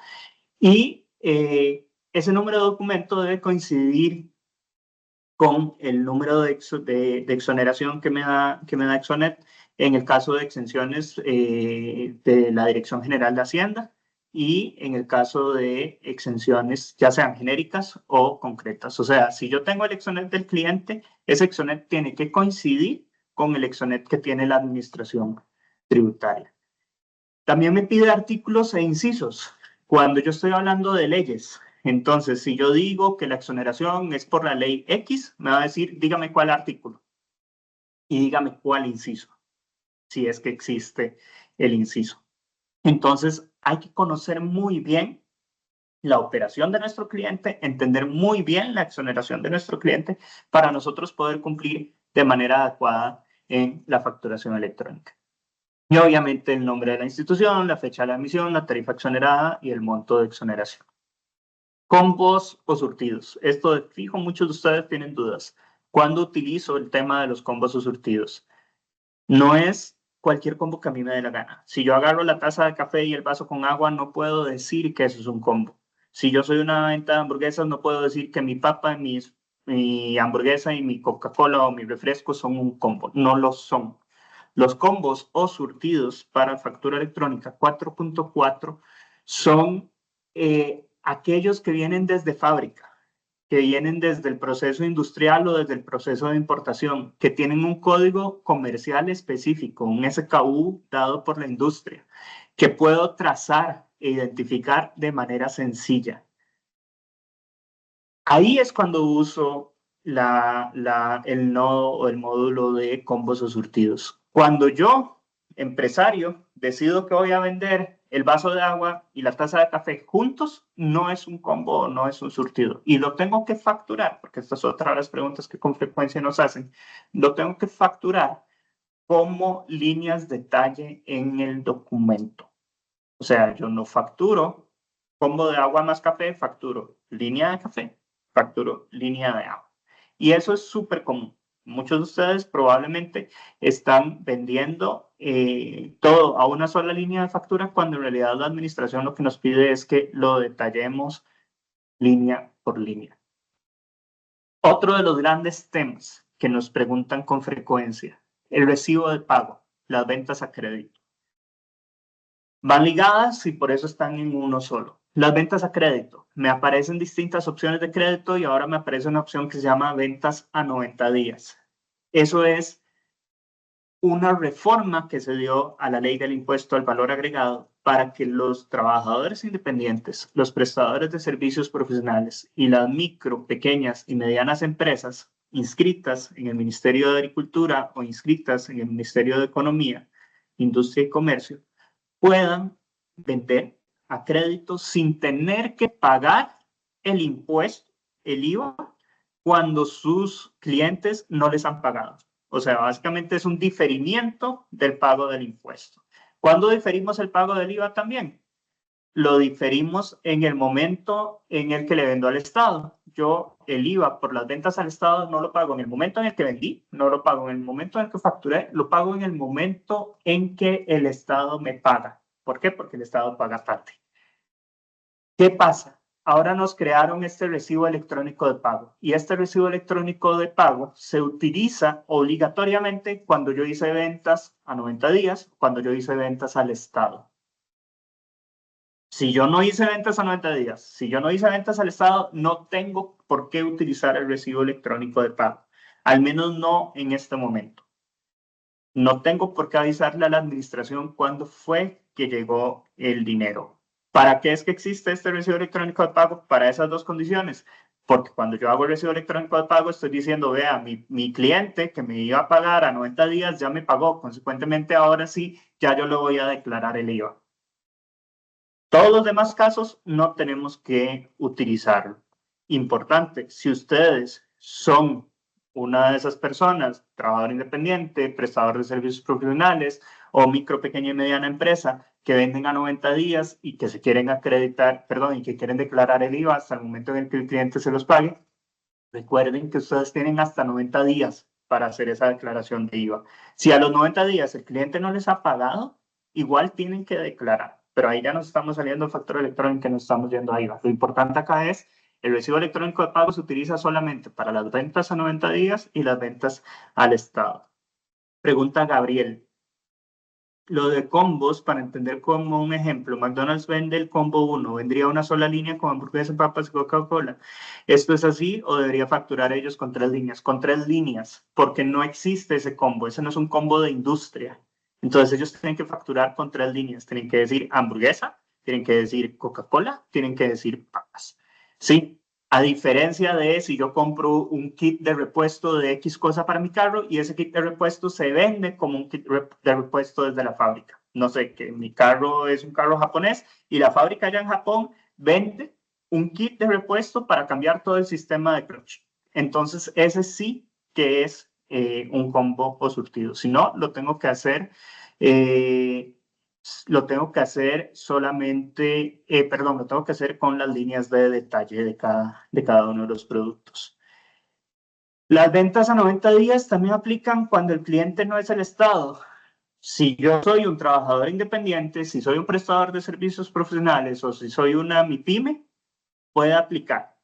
y ese número de documento debe coincidir con el número de exoneración que me da Exonet en el caso de exenciones de la Dirección General de Hacienda y en el caso de exenciones ya sean genéricas o concretas. O sea, si yo tengo el Exonet del cliente, ese Exonet tiene que coincidir con el Exonet que tiene la administración tributaria. También me pide artículos e incisos. Cuando yo estoy hablando de leyes, entonces, si yo digo que la exoneración es por la ley X, me va a decir, dígame cuál artículo y dígame cuál inciso, si es que existe el inciso. Entonces, hay que conocer muy bien la operación de nuestro cliente, entender muy bien la exoneración de nuestro cliente para nosotros poder cumplir de manera adecuada en la facturación electrónica. Y obviamente el nombre de la institución, la fecha de la emisión, la tarifa exonerada y el monto de exoneración. Combos o surtidos. Esto de fijo, muchos de ustedes tienen dudas. ¿Cuándo utilizo el tema de los combos o surtidos? No es cualquier combo que a mí me dé la gana. Si yo agarro la taza de café y el vaso con agua, no puedo decir que eso es un combo. Si yo soy una venta de hamburguesas, no puedo decir que mi papa, mi hamburguesa y mi Coca-Cola o mi refresco son un combo. No lo son. Los combos o surtidos para factura electrónica 4.4 son aquellos que vienen desde fábrica, que vienen desde el proceso industrial o desde el proceso de importación, que tienen un código comercial específico, un SKU dado por la industria, que puedo trazar e identificar de manera sencilla. Ahí es cuando uso el nodo o el módulo de combos o surtidos. Cuando yo, empresario, decido que voy a vender el vaso de agua y la taza de café juntos, no es un combo o no es un surtido. Y lo tengo que facturar, porque esta es otra de las preguntas que con frecuencia nos hacen. Lo tengo que facturar como líneas de detalle en el documento. O sea, yo no facturo combo de agua más café, facturo línea de café, facturo línea de agua. Y eso es súper común. Muchos de ustedes probablemente están vendiendo todo a una sola línea de factura cuando en realidad la administración lo que nos pide es que lo detallemos línea por línea. Otro de los grandes temas que nos preguntan con frecuencia, el recibo de pago, las ventas a crédito. Van ligadas y por eso están en uno solo. Las ventas a crédito. Me aparecen distintas opciones de crédito y ahora me aparece una opción que se llama ventas a 90 días. Eso es una reforma que se dio a la ley del impuesto al valor agregado para que los trabajadores independientes, los prestadores de servicios profesionales y las micro, pequeñas y medianas empresas inscritas en el Ministerio de Agricultura o inscritas en el Ministerio de Economía, Industria y Comercio puedan vender a crédito sin tener que pagar el impuesto, el IVA, cuando sus clientes no les han pagado. O sea, básicamente es un diferimiento del pago del impuesto. ¿Cuándo diferimos el pago del IVA también? Lo diferimos en el momento en el que le vendo al Estado. Yo el IVA por las ventas al Estado no lo pago en el momento en el que vendí, no lo pago en el momento en el que facturé, lo pago en el momento en que el Estado me paga. ¿Por qué? Porque el Estado paga tarde. ¿Qué pasa? ahora nos crearon este recibo electrónico de pago. Y este recibo electrónico de pago se utiliza obligatoriamente cuando yo hice ventas a 90 días, cuando yo hice ventas al Estado. Si yo no hice ventas a 90 días, si yo no hice ventas al Estado, no tengo por qué utilizar el recibo electrónico de pago. Al menos no en este momento. No tengo por qué avisarle a la administración cuándo fue que llegó el dinero. ¿Para qué es que existe este recibo electrónico de pago? Para esas dos condiciones. Porque cuando yo hago el recibo electrónico de pago, estoy diciendo, vea, mi cliente que me iba a pagar a 90 días ya me pagó. Consecuentemente, ahora sí, ya yo le voy a declarar el IVA. Todos los demás casos no tenemos que utilizarlo. Importante, si ustedes son una de esas personas, trabajador independiente, prestador de servicios profesionales o micro, pequeña y mediana empresa que venden a 90 días y que se quieren acreditar, perdón, y que quieren declarar el IVA hasta el momento en el que el cliente se los pague, recuerden que ustedes tienen hasta 90 días para hacer esa declaración de IVA. Si a los 90 días el cliente no les ha pagado, igual tienen que declarar, pero ahí ya nos estamos saliendo del factor electrónico y nos estamos yendo a IVA. Lo importante acá es el recibo electrónico de pago se utiliza solamente para las ventas a 90 días y las ventas al Estado. Pregunta Gabriel. Lo de combos, para entender como un ejemplo, McDonald's vende el combo 1, vendría una sola línea con hamburguesas, papas y Coca-Cola. ¿Esto es así o debería facturar ellos con 3 líneas? Con 3 líneas, porque no existe ese combo, ese no es un combo de industria. Entonces ellos tienen que facturar con 3 líneas, tienen que decir hamburguesa, tienen que decir Coca-Cola, tienen que decir papas. Sí, a diferencia de si yo compro un kit de repuesto de X cosa para mi carro y ese kit de repuesto se vende como un kit de repuesto desde la fábrica. No sé, que mi carro es un carro japonés y la fábrica allá en Japón vende un kit de repuesto para cambiar todo el sistema de clutch. Entonces, ese sí que es un combo o surtido. Si no, lo tengo que hacer solamente, perdón, lo tengo que hacer con las líneas de detalle de cada uno de los productos. Las ventas a 90 días también aplican cuando el cliente no es el Estado. Si yo soy un trabajador independiente, si soy un prestador de servicios profesionales o si soy una MIPYME, puede aplicar.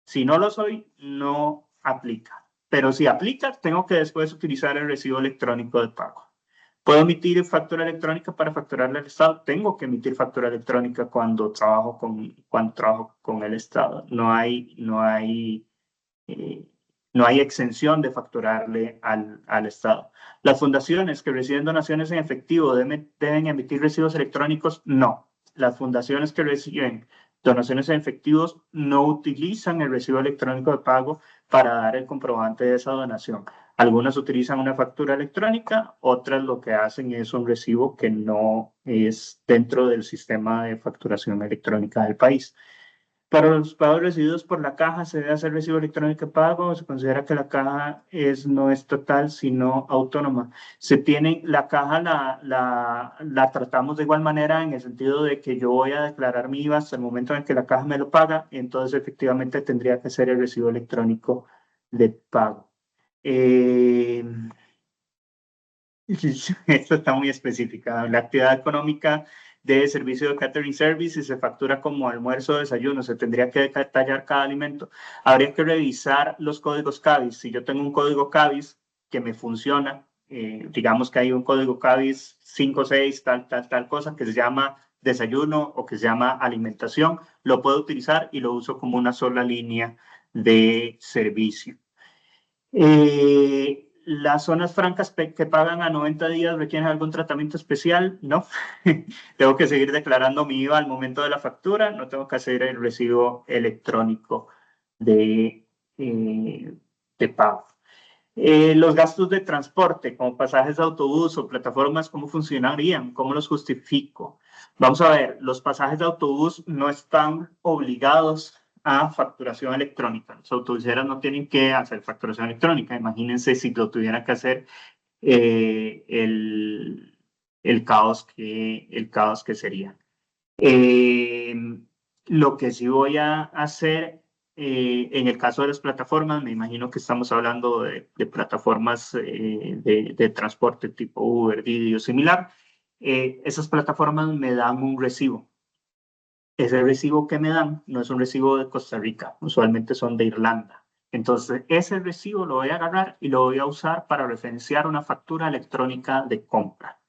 Si no lo soy, no aplica. Pero si aplica, tengo que después utilizar el recibo electrónico de pago. ¿Puedo emitir factura electrónica para facturarle al Estado? Tengo que emitir factura electrónica cuando trabajo con el Estado. Eh, no hay exención de facturarle al Estado. ¿Las fundaciones que reciben donaciones en efectivo deben emitir recibos electrónicos? No. Las fundaciones que reciben donaciones en efectivos no utilizan el recibo electrónico de pago para dar el comprobante de esa donación. Algunas utilizan una factura electrónica, otras lo que hacen es un recibo que no es dentro del sistema de facturación electrónica del país. Para los pagos recibidos por la caja, ¿se debe hacer recibo electrónico de pago? Se considera que la caja no es total, sino autónoma. La caja la tratamos de igual manera en el sentido de que yo voy a declarar mi IVA hasta el momento en que la caja me lo paga, entonces efectivamente tendría que ser el recibo electrónico de pago. Esto está muy específica. La actividad económica de servicio de catering service, si se factura como almuerzo o desayuno, se tendría que detallar cada alimento. Habría que revisar los códigos CABIS. Si yo tengo un código CABIS que me funciona, digamos que hay un código CABIS 56, tal cosa, que se llama desayuno o que se llama alimentación, lo puedo utilizar y lo uso como una sola línea de servicio. Las zonas francas que pagan a 90 días requieren algún tratamiento especial, no. Tengo que seguir declarando mi IVA al momento de la factura, no tengo que hacer el recibo electrónico de, de pago. Los gastos de transporte, como pasajes de autobús o plataformas, ¿cómo funcionarían? ¿Cómo los justifico? Vamos a ver, los pasajes de autobús no están obligados a facturación electrónica. Los autobuseros no tienen que hacer facturación electrónica. Imagínense si lo tuvieran que hacer el caos que sería. Lo que sí voy a hacer en el caso de las plataformas, me imagino que estamos hablando de plataformas de transporte tipo Uber, Didi o similar. Esas plataformas me dan un recibo. ese recibo que me dan no es un recibo de Costa Rica, usualmente son de Irlanda. Entonces, ese recibo lo voy a agarrar y lo voy a usar para referenciar una factura electrónica de compra.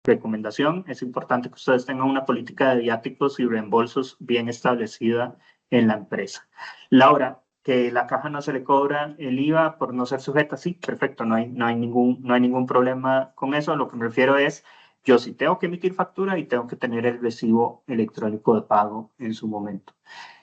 Recomendación, es importante que ustedes tengan una política de viáticos y reembolsos bien establecida en la empresa. Laura, que la caja no se le cobra el IVA por no ser sujeta, sí, perfecto, no hay ningún problema con eso. Lo que me refiero es, yo sí tengo que emitir factura y tengo que tener el recibo electrónico de pago en su momento.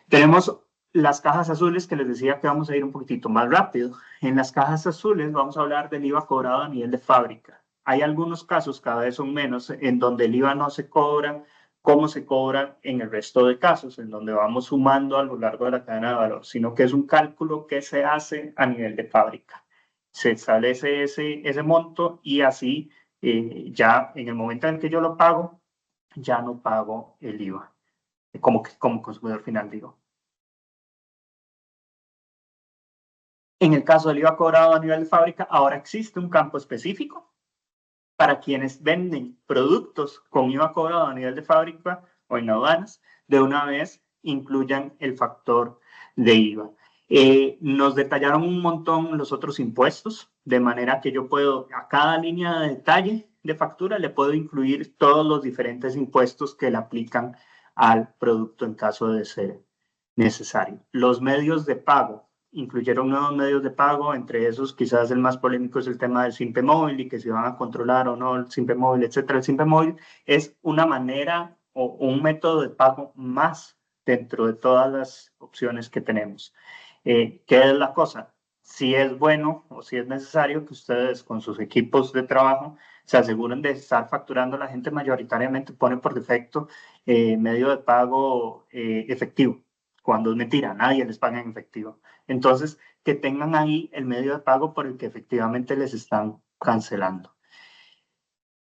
Tenemos las cajas azules, que les decía que vamos a ir un poquitito más rápido. En las cajas azules vamos a hablar del IVA cobrado a nivel de fábrica. Hay algunos casos, cada vez son menos, en donde el IVA no se cobra como se cobra en el resto de casos, en donde vamos sumando a lo largo de la cadena de valor, sino que es un cálculo que se hace a nivel de fábrica. Se establece ese monto y así ya en el momento en que yo lo pago, ya no pago el IVA, como consumidor final, digo. En el caso del IVA cobrado a nivel de fábrica, ahora existe un campo específico para quienes venden productos con IVA cobrado a nivel de fábrica o en aduanas, de una vez incluyan el factor de IVA. Nos detallaron un montón los otros impuestos, de manera que yo puedo, a cada línea de detalle de factura, le puedo incluir todos los diferentes impuestos que le aplican al producto en caso de ser necesario. Los medios de pago. Incluyeron nuevos medios de pago, entre esos quizás el más polémico es el tema del Simpe Móvil y que si van a controlar o no el Simpe Móvil, etcétera. El Simpe Móvil es una manera o un método de pago más dentro de todas las opciones que tenemos. ¿Qué es la cosa? Si es bueno o si es necesario que ustedes con sus equipos de trabajo se aseguren de estar facturando. La gente mayoritariamente pone por defecto medio de pago efectivo, cuando es mentira, nadie les paga en efectivo. Entonces, que tengan ahí el medio de pago por el que efectivamente les están cancelando.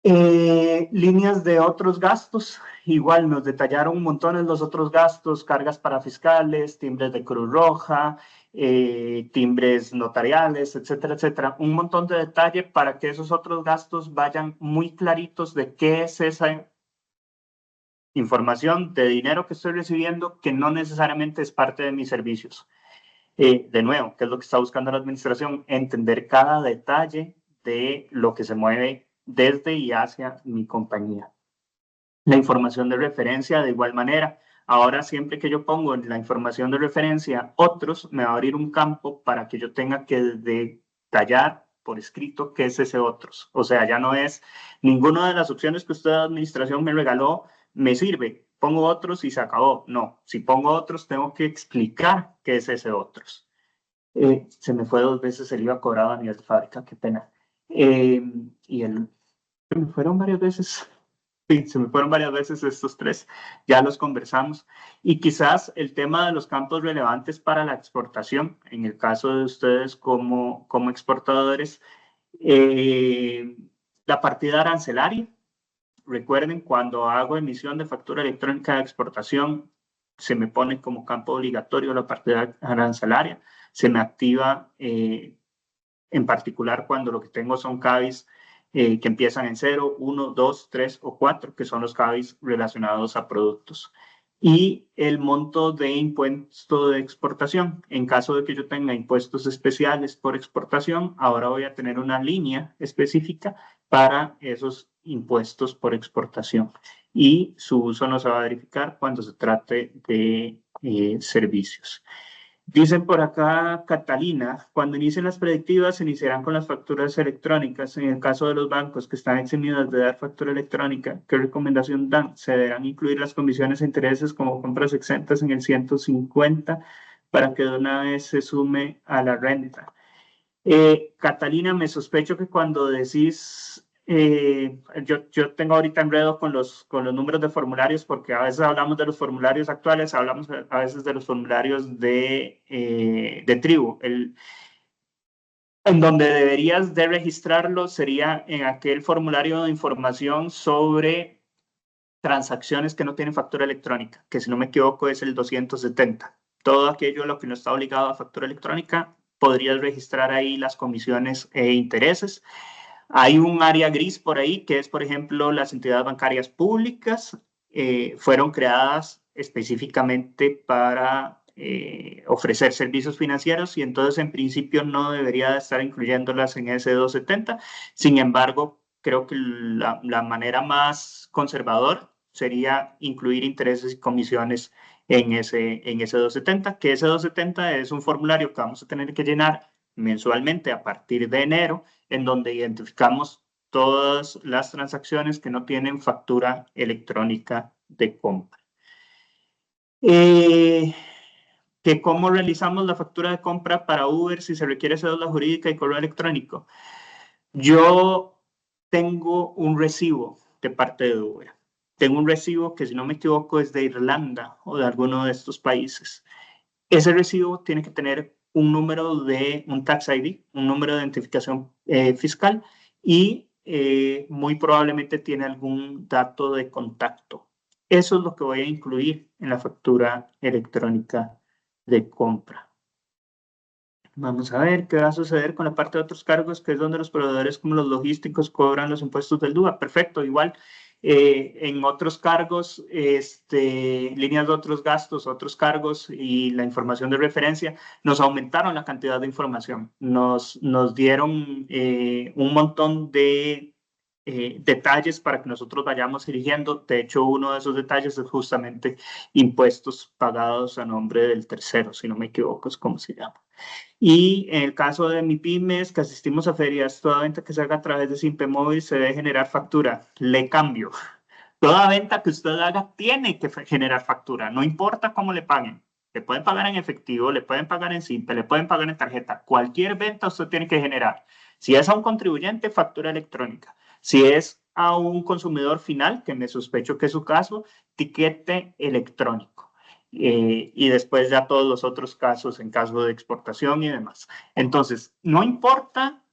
Líneas de otros gastos, igual nos detallaron montones los otros gastos, cargas para fiscales, timbres de Cruz Roja, timbres notariales, etcétera, etcétera. Un montón de detalle para que esos otros gastos vayan muy claritos de qué es esa información de dinero que estoy recibiendo que no necesariamente es parte de mis servicios. De nuevo, ¿qué es lo que está buscando la administración? Entender cada detalle de lo que se mueve desde y hacia mi compañía. La información de referencia, de igual manera. Ahora, siempre que yo pongo en la información de referencia otros, me va a abrir un campo para que yo tenga que detallar por escrito qué es ese otros. O sea, ya no es ninguna de las opciones que usted de administración me regaló, me sirve. Pongo otros y se acabó. No, si pongo otros, tengo que explicar qué es ese otros. Se me fue 2 veces el IVA cobrado a nivel de fábrica, qué pena. Se me fueron varias veces. Sí, se me fueron varias veces estos 3, ya los conversamos. Y quizás el tema de los campos relevantes para la exportación, en el caso de ustedes como exportadores, la partida arancelaria. Recuerden, cuando hago emisión de factura electrónica de exportación, se me pone como campo obligatorio la partida arancelaria. Se me activa en particular cuando lo que tengo son CABIs que empiezan en 0, 1, 2, 3 o 4, que son los CABIs relacionados a productos. Y el monto de impuesto de exportación. En caso de que yo tenga impuestos especiales por exportación, ahora voy a tener una línea específica para esos impuestos por exportación. Y su uso no se va a verificar cuando se trate de servicios. Dicen por acá, Catalina, cuando inicien las predictivas se iniciarán con las facturas electrónicas. En el caso de los bancos que están eximidos de dar factura electrónica, ¿qué recomendación dan? Se deberán incluir las comisiones e intereses como compras exentas en el 150 para que de una vez se sume a la renta. Catalina, me sospecho que cuando decís, yo tengo ahorita enredo con los números de formularios, porque a veces hablamos de los formularios actuales, hablamos a veces de los formularios de tribu. En donde deberías de registrarlo sería en aquel formulario de información sobre transacciones que no tienen factura electrónica, que si no me equivoco es el 270. Todo aquello a lo que no está obligado a factura electrónica, podrías registrar ahí las comisiones e intereses. Hay un área gris por ahí que es, por ejemplo, las entidades bancarias públicas fueron creadas específicamente para ofrecer servicios financieros y entonces en principio no debería estar incluyéndolas en ese 270. Sin embargo, creo que la manera más conservadora sería incluir intereses y comisiones en ese 270, que ese 270 es un formulario que vamos a tener que llenar mensualmente a partir de enero, en donde identificamos todas las transacciones que no tienen factura electrónica de compra. Que cómo realizamos la factura de compra para Uber si se requiere cédula jurídica y correo electrónico. Yo tengo un recibo de parte de Uber. Tengo un recibo que, si no me equivoco, es de Irlanda o de alguno de estos países. Ese recibo tiene que tener un número de un tax ID, un número de identificación fiscal y muy probablemente tiene algún dato de contacto. Eso es lo que voy a incluir en la factura electrónica de compra. Vamos a ver qué va a suceder con la parte de otros cargos, que es donde los proveedores como los logísticos cobran los impuestos del DUA. Perfecto, igual en otros cargos, líneas de otros gastos, otros cargos y la información de referencia, nos aumentaron la cantidad de información. Nos dieron un montón de detalles para que nosotros vayamos eligiendo. De hecho, uno de esos detalles es justamente impuestos pagados a nombre del tercero, si no me equivoco, es como se llama. Y en el caso de MIPYMES, que asistimos a ferias, toda venta que se haga a través de Simpe Móvil se debe generar factura. Le cambio. Toda venta que usted haga tiene que generar factura, no importa cómo le paguen. Le pueden pagar en efectivo, le pueden pagar en Simpe, le pueden pagar en tarjeta. Cualquier venta usted tiene que generar. Si es a un contribuyente, factura electrónica. Si es a un consumidor final, que me sospecho que es su caso, tiquete electrónico. Y después ya todos los otros casos en caso de exportación y demás. Entonces, no importa,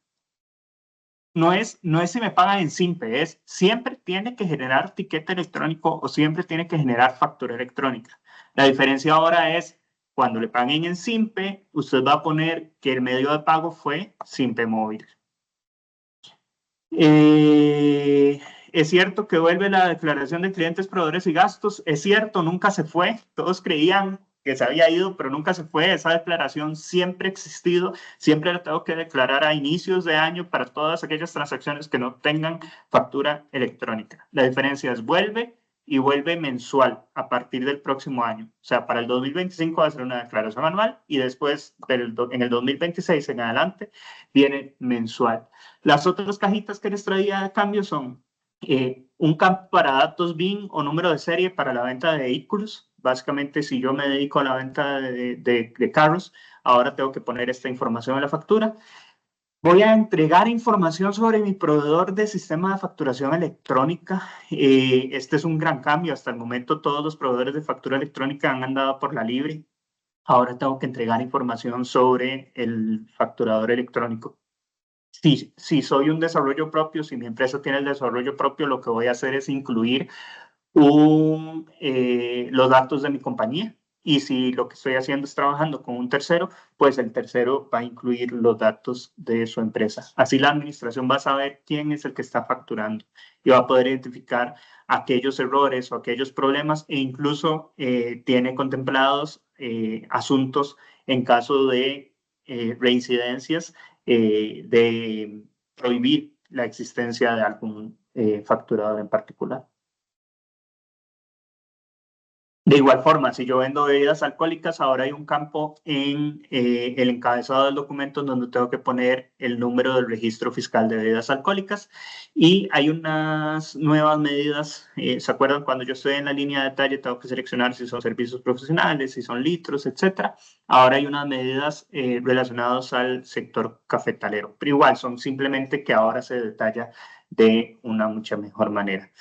no es si me pagan en Simpe, es siempre tiene que generar tiquete electrónico o siempre tiene que generar factura electrónica. La diferencia ahora es, cuando le paguen en Simpe, usted va a poner que el medio de pago fue Simpe Móvil. Es cierto que vuelve la declaración de clientes, proveedores y gastos. Es cierto, nunca se fue. Todos creían que se había ido, pero nunca se fue. Esa declaración siempre ha existido. Siempre la tengo que declarar a inicios de año para todas aquellas transacciones que no tengan factura electrónica. La diferencia es vuelve y vuelve mensual a partir del próximo año. O sea, para el 2025 va a ser una declaración anual y después en el 2026 en adelante viene mensual. Las otras cajitas que les traía de cambio son un campo para datos BIN o número de serie para la venta de vehículos. Básicamente, si yo me dedico a la venta de carros, ahora tengo que poner esta información en la factura. Voy a entregar información sobre mi proveedor de sistema de facturación electrónica. Este es un gran cambio. Hasta el momento todos los proveedores de factura electrónica han andado por la libre. Ahora tengo que entregar información sobre el facturador electrónico. Si soy un desarrollo propio, si mi empresa tiene el desarrollo propio, lo que voy a hacer es incluir los datos de mi compañía. Y si lo que estoy haciendo es trabajando con un tercero, pues el tercero va a incluir los datos de su empresa. Así la administración va a saber quién es el que está facturando y va a poder identificar aquellos errores o aquellos problemas e incluso tiene contemplados asuntos en caso de reincidencias, de prohibir la existencia de algún facturador en particular. De igual forma, si yo vendo bebidas alcohólicas, ahora hay un campo en el encabezado del documento donde tengo que poner el número del registro fiscal de bebidas alcohólicas y hay unas nuevas medidas. ¿Se acuerdan cuando yo estoy en la línea de detalle tengo que seleccionar si son servicios profesionales, si son litros, etcétera? Ahora hay unas medidas relacionadas al sector cafetalero, pero igual son simplemente que ahora se detalla de una mucha mejor manera.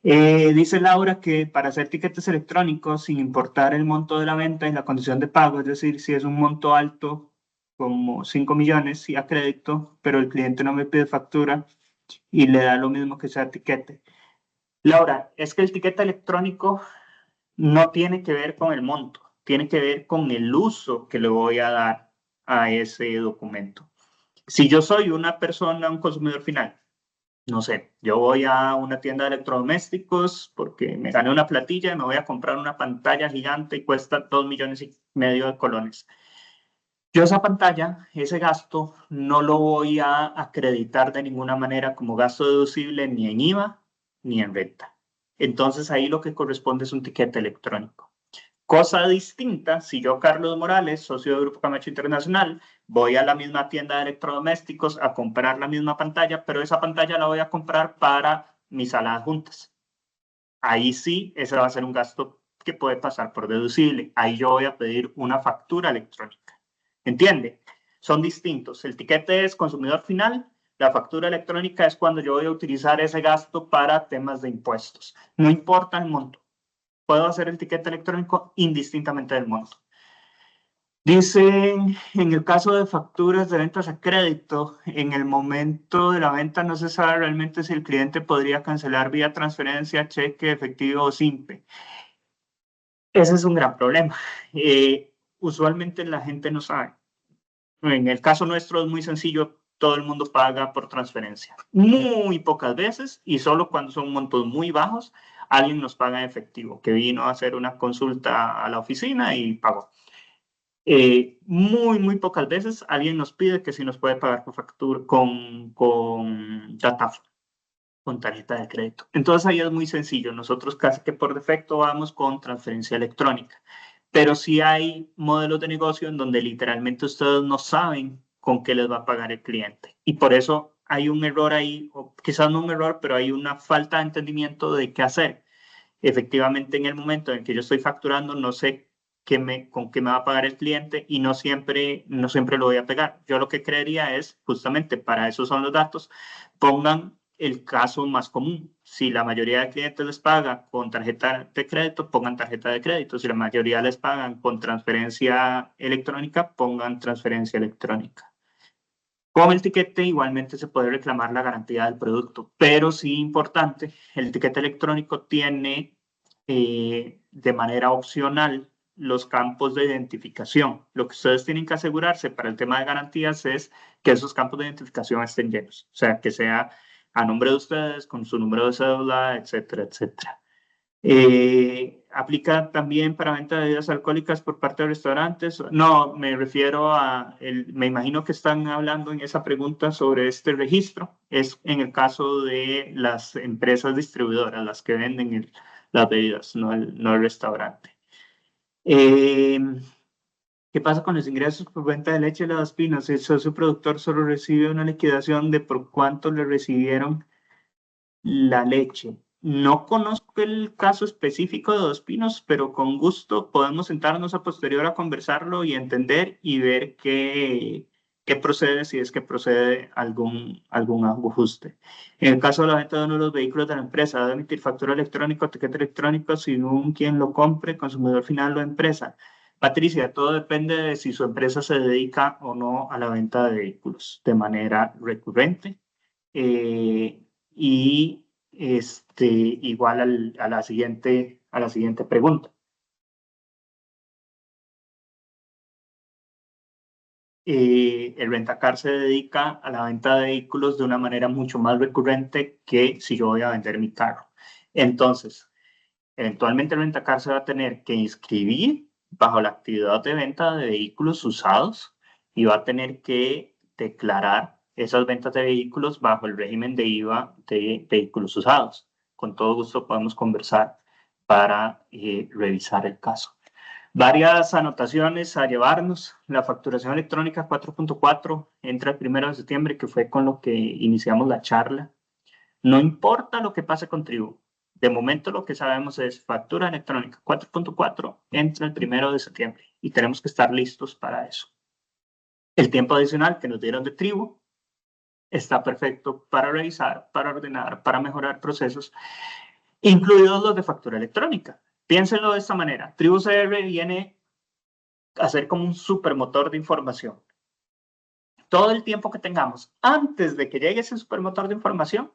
Dice Laura que para hacer tiquetes electrónicos, sin importar el monto de la venta y la condición de pago, es decir, si es un monto alto, como 5 millones y a crédito, pero el cliente no me pide factura y le da lo mismo que sea tiquete. Laura, es que el tiquete electrónico no tiene que ver con el monto, tiene que ver con el uso que le voy a dar a ese documento. Si yo soy una persona, un consumidor final, no sé, yo voy a una tienda de electrodomésticos porque me gané una platilla y me voy a comprar una pantalla gigante y cuesta 2,5 millones de colones. Yo esa pantalla, ese gasto, no lo voy a acreditar de ninguna manera como gasto deducible ni en IVA ni en renta. Entonces ahí lo que corresponde es un tiquete electrónico. Cosa distinta, si yo, Carlos Morales, socio del Grupo Camacho Internacional, voy a la misma tienda de electrodomésticos a comprar la misma pantalla, pero esa pantalla la voy a comprar para mis salas juntas. Ahí sí, ese va a ser un gasto que puede pasar por deducible. Ahí yo voy a pedir una factura electrónica. ¿Entiende? Son distintos. El tiquete es consumidor final. La factura electrónica es cuando yo voy a utilizar ese gasto para temas de impuestos. No importa el monto. Puedo hacer el tiquete electrónico indistintamente del monto. Dicen, en el caso de facturas de ventas a crédito, en el momento de la venta no se sabe realmente si el cliente podría cancelar vía transferencia, cheque, efectivo o simple. Ese es un gran problema. Usualmente la gente no sabe. En el caso nuestro es muy sencillo, todo el mundo paga por transferencia. Muy pocas veces y solo cuando son montos muy bajos, alguien nos paga en efectivo, que vino a hacer una consulta a la oficina y pagó. Muy pocas veces alguien nos pide que si nos puede pagar con factura, con datáfono, con tarjeta de crédito. Entonces ahí es muy sencillo. Nosotros casi que por defecto vamos con transferencia electrónica. Pero sí hay modelos de negocio en donde literalmente ustedes no saben con qué les va a pagar el cliente. Y por eso hay un error ahí, o quizás no un error, pero hay una falta de entendimiento de qué hacer. Efectivamente, en el momento en que yo estoy facturando, no sé con qué me va a pagar el cliente y no siempre lo voy a pegar. Yo lo que creería es, justamente para eso son los datos, pongan el caso más común. Si la mayoría de clientes les paga con tarjeta de crédito, pongan tarjeta de crédito. Si la mayoría les pagan con transferencia electrónica, pongan transferencia electrónica. Con el tiquete igualmente se puede reclamar la garantía del producto, pero sí importante, el tiquete electrónico tiene de manera opcional los campos de identificación. Lo que ustedes tienen que asegurarse para el tema de garantías es que esos campos de identificación estén llenos, o sea, que sea a nombre de ustedes, con su número de cédula, etcétera, etcétera. ¿Aplica también para venta de bebidas alcohólicas por parte de restaurantes? No, me refiero me imagino que están hablando en esa pregunta sobre este registro. Es en el caso de las empresas distribuidoras, las que venden las bebidas, no el restaurante. Eh, ¿Qué pasa con los ingresos por venta de leche de las pinos? El socio productor solo recibe una liquidación de por cuánto le recibieron la leche. No conozco el caso específico de Dos Pinos, pero con gusto podemos sentarnos a posterior a conversarlo y entender y ver qué procede, si es que procede algún ajuste. En el caso de la venta de uno de los vehículos de la empresa, debe emitir factura electrónica o tiquete electrónico según quien lo compre, consumidor final o empresa. Patricia, todo depende de si su empresa se dedica o no a la venta de vehículos de manera recurrente. Y igual a la siguiente pregunta. El Rentacar se dedica a la venta de vehículos de una manera mucho más recurrente que si yo voy a vender mi carro. Entonces, eventualmente el Rentacar se va a tener que inscribir bajo la actividad de venta de vehículos usados y va a tener que declarar esas ventas de vehículos bajo el régimen de IVA de vehículos usados. Con todo gusto podemos conversar para revisar el caso. Varias anotaciones a llevarnos. La facturación electrónica 4.4 entra el 1 de septiembre, que fue con lo que iniciamos la charla. No importa lo que pase con Tribu. De momento lo que sabemos es factura electrónica 4.4 entra el 1 de septiembre y tenemos que estar listos para eso. El tiempo adicional que nos dieron de Tribu está perfecto para revisar, para ordenar, para mejorar procesos, incluidos los de factura electrónica. Piénsenlo de esta manera. Tribu CR viene a ser como un supermotor de información. Todo el tiempo que tengamos antes de que llegue ese supermotor de información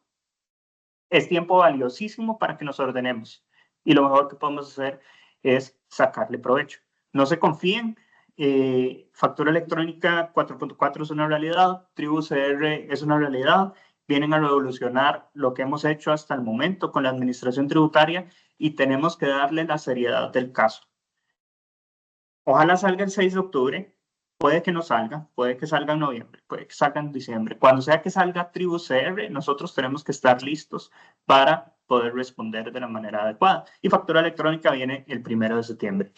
es tiempo valiosísimo para que nos ordenemos. Y lo mejor que podemos hacer es sacarle provecho. No se confíen. Factura electrónica 4.4 es una realidad. Tribu CR es una realidad. vienen a revolucionar lo que hemos hecho hasta el momento con la administración tributaria y tenemos que darle la seriedad del caso. Ojalá salga el 6 de octubre, puede que no salga, puede que salga en noviembre, puede que salga en diciembre. Cuando sea que salga Tribu CR, nosotros tenemos que estar listos para poder responder de la manera adecuada. Y factura electrónica viene el 1 de septiembre.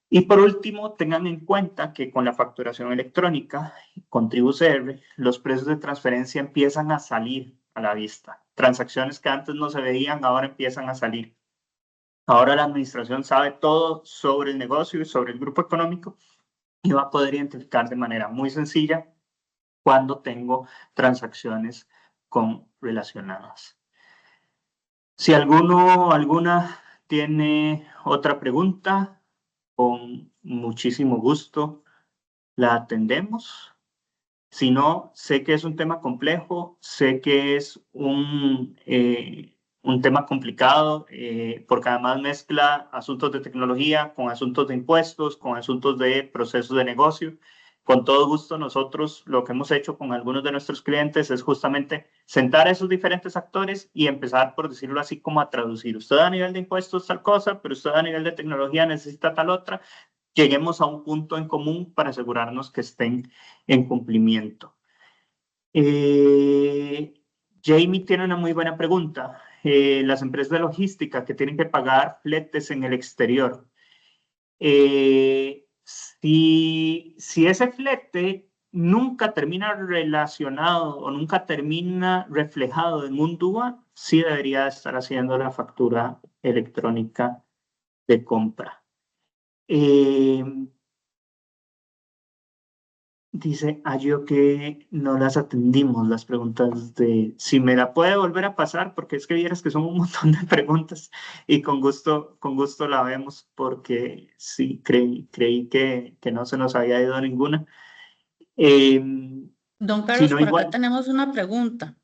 Y por último, tengan en cuenta que con la facturación electrónica, con Tribu CR, los precios de transferencia empiezan a salir a la vista. Transacciones que antes no se veían, ahora empiezan a salir. Ahora la administración sabe todo sobre el negocio y sobre el grupo económico y va a poder identificar de manera muy sencilla cuando tengo transacciones relacionadas. Si alguna tiene otra pregunta, con muchísimo gusto la atendemos. Si no, sé que es un tema complejo, sé que es un tema complicado, porque además mezcla asuntos de tecnología con asuntos de impuestos, con asuntos de procesos de negocio. Con todo gusto, nosotros lo que hemos hecho con algunos de nuestros clientes es justamente sentar a esos diferentes actores y empezar, por decirlo así, como a traducir. Usted a nivel de impuestos tal cosa, pero usted a nivel de tecnología necesita tal otra. Lleguemos a un punto en común para asegurarnos que estén en cumplimiento. Jamie tiene una muy buena pregunta. Las empresas de logística que tienen que pagar fletes en el exterior. Si ese flete nunca termina relacionado o nunca termina reflejado en un DUA, sí debería estar haciendo la factura electrónica de compra. Dice Ayo que no las atendimos, las preguntas de si me la puede volver a pasar, porque es que vieras que son un montón de preguntas y con gusto la vemos, porque sí, creí que no se nos había ido ninguna. Don Si Carlos, no, por acá igual, tenemos una pregunta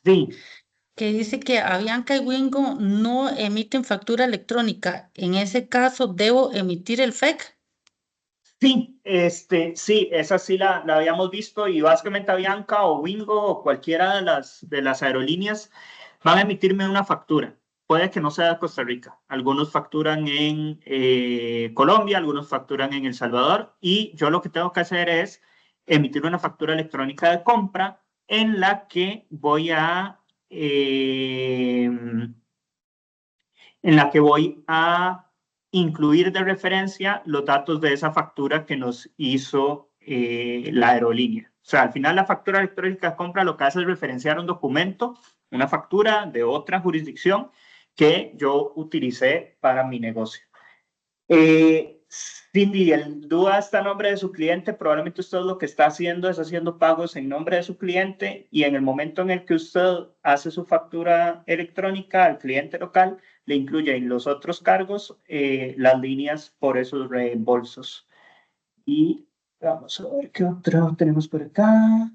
sí, que dice que Avianca y Wingo no emiten factura electrónica. En ese caso, ¿debo emitir el FEC? sí, sí, esa sí la habíamos visto y básicamente Avianca o Wingo o cualquiera de las aerolíneas van a emitirme una factura. Puede que no sea de Costa Rica. Algunos facturan en Colombia, algunos facturan en El Salvador y yo lo que tengo que hacer es emitir una factura electrónica de compra en la que voy a incluir de referencia los datos de esa factura que nos hizo la aerolínea. O sea, al final la factura electrónica de compra lo que hace es referenciar un documento, una factura de otra jurisdicción que yo utilicé para mi negocio. Cindy, el DUA está a nombre de su cliente, probablemente usted lo que está haciendo es haciendo pagos en nombre de su cliente y en el momento en el que usted hace su factura electrónica al cliente local, le incluye en los otros cargos las líneas por esos reembolsos. Y vamos a ver qué otro tenemos por acá.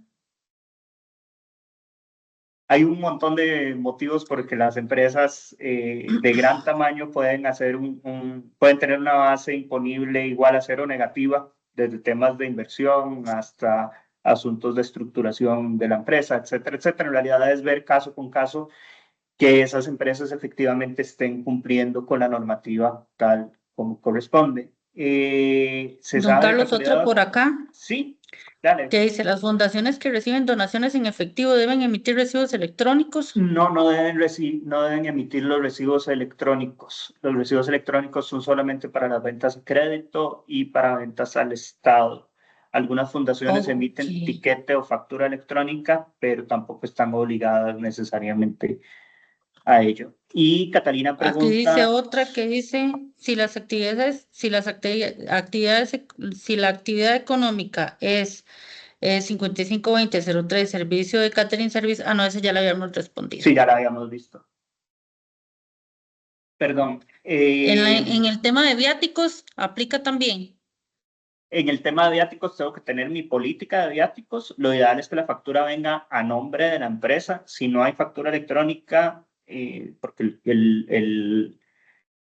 Hay un montón de motivos por que las empresas de gran tamaño pueden pueden tener una base imponible igual a cero negativa, desde temas de inversión hasta asuntos de estructuración de la empresa, etcétera, etcétera. En realidad es ver caso con caso que esas empresas efectivamente estén cumpliendo con la normativa tal como corresponde. ¿Se Don sabe de Carlos, otra casualidad? por acá Sí, dale. que dice, las fundaciones que reciben donaciones en efectivo deben emitir recibos electrónicos. No deben emitir los recibos electrónicos. Los recibos electrónicos son solamente para las ventas a crédito y para ventas al Estado. Algunas fundaciones Ok. emiten tiquete o factura electrónica, pero tampoco están obligadas necesariamente a ello. Y Catalina Aquí dice pregunta, otra que dice, si la actividad económica es 552003, servicio de catering service, no, ese ya lo habíamos respondido. si ya la habíamos visto. Perdón. En el tema de viáticos, aplica también. En el tema de viáticos, tengo que tener mi política de viáticos. Lo ideal es que la factura venga a nombre de la empresa. Si no hay factura electrónica, porque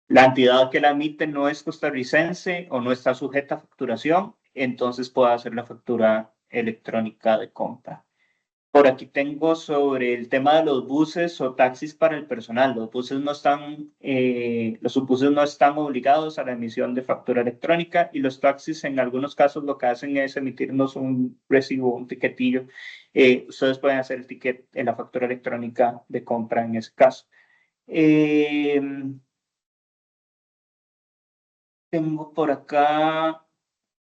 la entidad que la emite no es costarricense o no está sujeta a facturación, entonces puedo hacer la factura electrónica de compra. Por aquí tengo sobre el tema de los buses o taxis para el personal. Los buses no están, los buses no están obligados a la emisión de factura electrónica y los taxis en algunos casos lo que hacen es emitirnos un recibo, un tiquetillo. Ustedes pueden hacer el ticket en la factura electrónica de compra en ese caso. Eh, Tengo por acá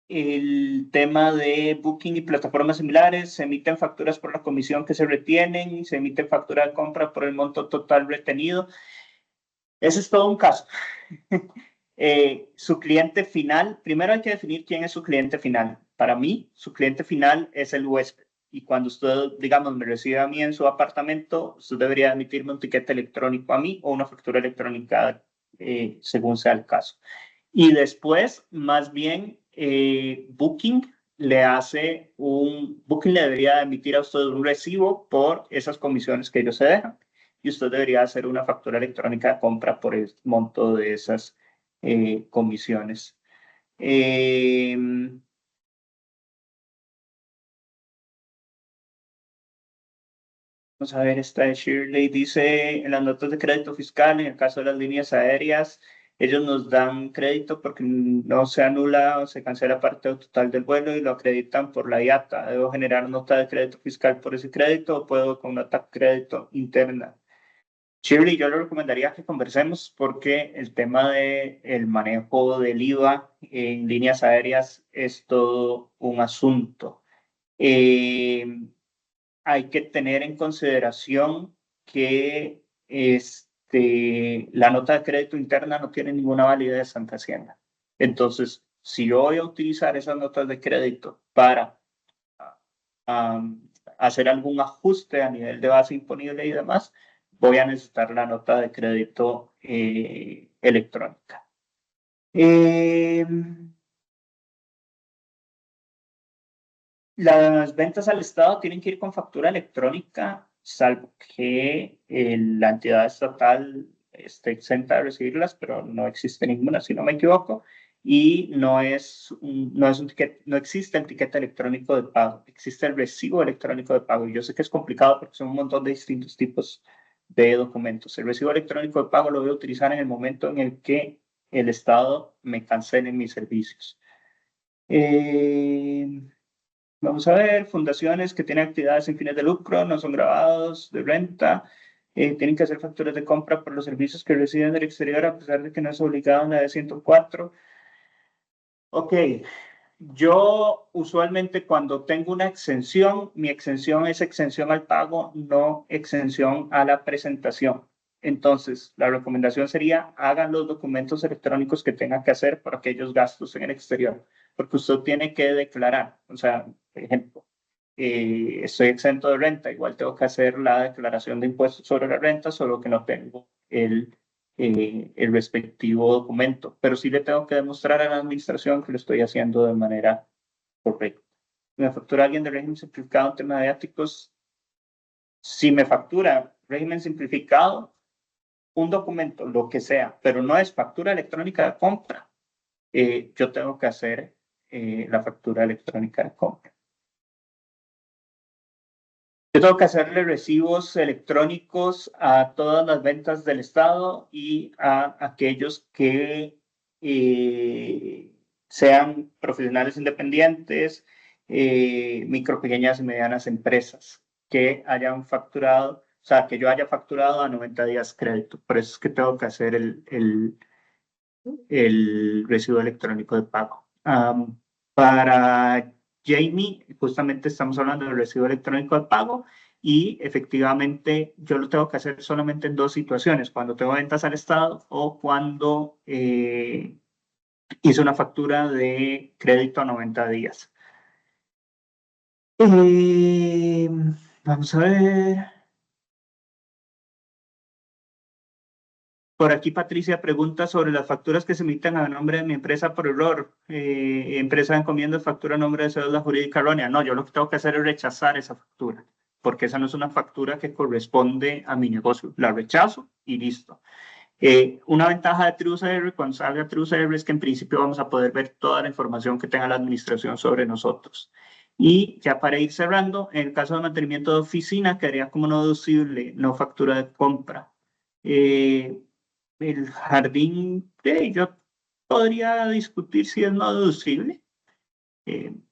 el tema de Booking y plataformas similares. Se emiten facturas por la comisión que se retienen, se emiten factura de compra por el monto total retenido. Ese es todo un caso. Su cliente final, primero hay que definir quién es su cliente final. Para mí, su cliente final es el huésped. Y cuando usted, digamos, me recibe a mí en su apartamento, usted debería emitirme un tiquete electrónico a mí o una factura electrónica, según sea el caso. Y después, más bien, Booking le debería emitir a usted un recibo por esas comisiones que ellos se dejan. Y usted debería hacer una factura electrónica de compra por el monto de esas comisiones. Eh, Vamos a ver, esta de Shirley dice, en las notas de crédito fiscal, en el caso de las líneas aéreas, ellos nos dan crédito porque no se anula o se cancela parte total del vuelo y lo acreditan por la IATA. ¿Debo generar nota de crédito fiscal por ese crédito o puedo con nota de crédito interna? Shirley, yo le recomendaría que conversemos porque el tema del manejo del IVA en líneas aéreas es todo un asunto. Eh, Hay que tener en consideración que la nota de crédito interna no tiene ninguna validez ante Hacienda. Entonces, si yo voy a utilizar esas notas de crédito para hacer algún ajuste a nivel de base imponible y demás, voy a necesitar la nota de crédito electrónica. Las ventas al Estado tienen que ir con factura electrónica, salvo que la entidad estatal esté exenta de recibirlas, pero no existe ninguna, si no me equivoco, y no existe el tiquete electrónico de pago, existe el recibo electrónico de pago. Y yo sé que es complicado porque son un montón de distintos tipos de documentos. El recibo electrónico de pago lo voy a utilizar en el momento en el que el Estado me cancele mis servicios. Vamos a ver, fundaciones que tienen actividades sin fines de lucro, no son grabados de renta, tienen que hacer facturas de compra por los servicios que reciben del exterior a pesar de que no es obligado en la de 104. Ok, yo usualmente cuando tengo una exención, mi exención es exención al pago, no exención a la presentación. Entonces, la recomendación sería hagan los documentos electrónicos que tengan que hacer por aquellos gastos en el exterior, porque usted tiene que declarar, o sea, por ejemplo, estoy exento de renta, igual tengo que hacer la declaración de impuestos sobre la renta, solo que no tengo el respectivo documento, pero sí le tengo que demostrar a la administración que lo estoy haciendo de manera correcta. Me factura alguien de régimen simplificado en temas de áticos. Si me factura régimen simplificado, un documento, lo que sea, pero no es factura electrónica de compra, yo tengo que hacer la factura electrónica de compra. Yo tengo que hacerle recibos electrónicos a todas las ventas del Estado y a aquellos que sean profesionales independientes, micro, pequeñas y medianas empresas que hayan facturado, o sea, que yo haya facturado a 90 días crédito. Por eso es que tengo que hacer el recibo electrónico de pago. Para Jamie, justamente estamos hablando del recibo electrónico de pago y efectivamente yo lo tengo que hacer solamente en dos situaciones, cuando tengo ventas al Estado o cuando hice una factura de crédito a 90 días. Vamos a ver. Por aquí Patricia pregunta sobre las facturas que se emiten a nombre de mi empresa por error. Empresa de encomiendas, factura a nombre de cédula jurídica errónea. No, yo lo que tengo que hacer es rechazar esa factura, porque esa no es una factura que corresponde a mi negocio. La rechazo y listo. Una ventaja de TrueCR cuando salga TrueCR es que en principio vamos a poder ver toda la información que tenga la administración sobre nosotros. Y ya para ir cerrando, en el caso de mantenimiento de oficina, quedaría como no deducible, no factura de compra. Eh, el jardín, yo podría discutir si es no deducible.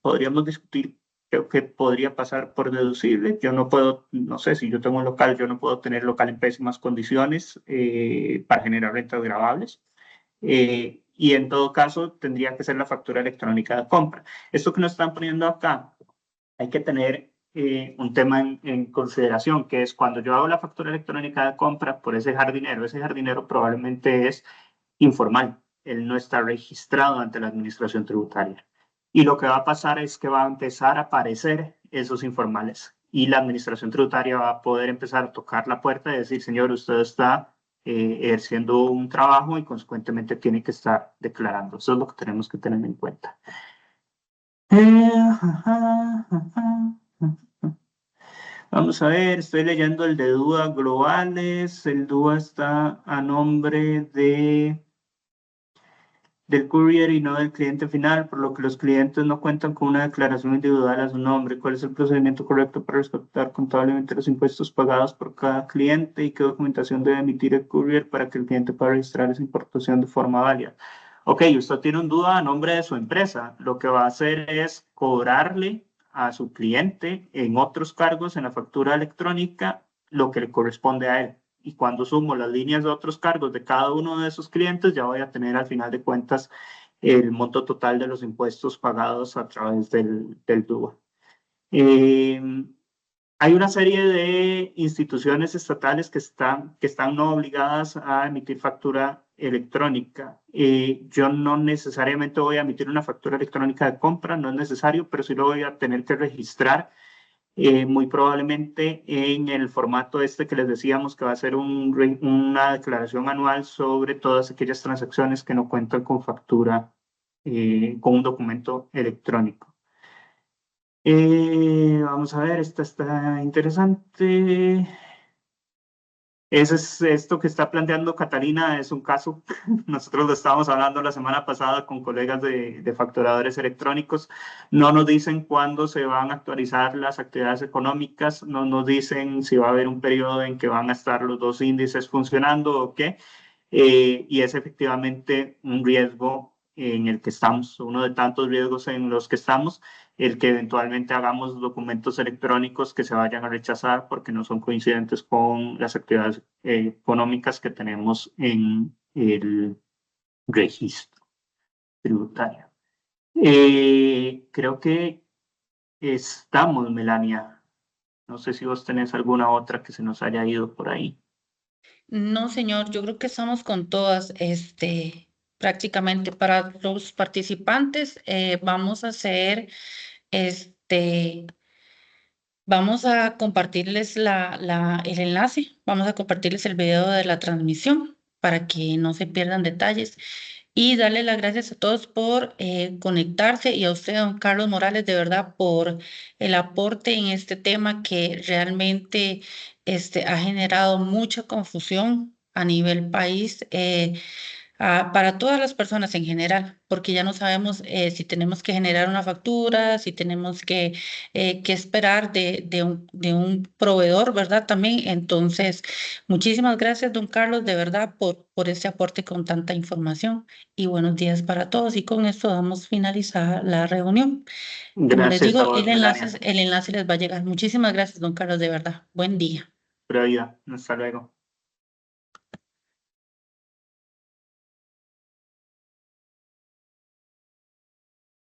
Podríamos discutir, creo que podría pasar por deducible. Yo no puedo, no sé, si yo tengo un local, yo no puedo tener local en pésimas condiciones para generar rentas gravables. Y en todo caso, tendría que ser la factura electrónica de compra. Esto que nos están poniendo acá, hay que tener un tema en consideración, que es cuando yo hago la factura electrónica de compra por ese jardinero probablemente es informal, él no está registrado ante la administración tributaria. Y lo que va a pasar es que va a empezar a aparecer esos informales y la administración tributaria va a poder empezar a tocar la puerta y decir, señor, usted está ejerciendo un trabajo y consecuentemente tiene que estar declarando. Eso es lo que tenemos que tener en cuenta. Vamos a ver, estoy leyendo el de DUA globales. El DUA está a nombre del courier y no del cliente final, por lo que los clientes no cuentan con una declaración individual a su nombre. ¿Cuál es el procedimiento correcto para respetar contablemente los impuestos pagados por cada cliente y qué documentación debe emitir el courier para que el cliente pueda registrar esa importación de forma válida? Ok, usted tiene un DUA a nombre de su empresa. Lo que va a hacer es cobrarle a su cliente en otros cargos en la factura electrónica lo que le corresponde a él. Y cuando sumo las líneas de otros cargos de cada uno de esos clientes, ya voy a tener al final de cuentas el monto total de los impuestos pagados a través del DUA. Hay una serie de instituciones estatales que están no obligadas a emitir factura electrónica. Yo no necesariamente voy a emitir una factura electrónica de compra, no es necesario, pero sí lo voy a tener que registrar muy probablemente en el formato este que les decíamos que va a ser una declaración anual sobre todas aquellas transacciones que no cuentan con factura, con un documento electrónico. Vamos a ver, esta está interesante. Esto que está planteando Catalina es un caso. Nosotros lo estábamos hablando la semana pasada con colegas de facturadores electrónicos. No nos dicen cuándo se van a actualizar las actividades económicas, no nos dicen si va a haber un periodo en que van a estar los dos índices funcionando o qué. Y es efectivamente un riesgo en el que estamos, uno de tantos riesgos en los que estamos, el que eventualmente hagamos documentos electrónicos que se vayan a rechazar porque no son coincidentes con las actividades económicas que tenemos en el registro tributario. Creo que estamos, Melania. No sé si vos tenés alguna otra que se nos haya ido por ahí. No, señor, yo creo que estamos con todas, prácticamente para los participantes, vamos a hacer, este, vamos a compartirles el enlace, vamos a compartirles el video de la transmisión para que no se pierdan detalles y darle las gracias a todos por conectarse y a usted, don Carlos Morales, de verdad, por el aporte en este tema que realmente ha generado mucha confusión a nivel país. Para todas las personas en general, porque ya no sabemos si tenemos que generar una factura, si tenemos que esperar de un proveedor, ¿verdad? También. Entonces, muchísimas gracias, don Carlos, de verdad, por este aporte con tanta información y buenos días para todos. Y con esto damos finalizada la reunión. Como les Gracias digo, a vos, Melania. el enlace les va a llegar. Muchísimas gracias, don Carlos, de verdad. Buen día. Pura vida. Hasta luego.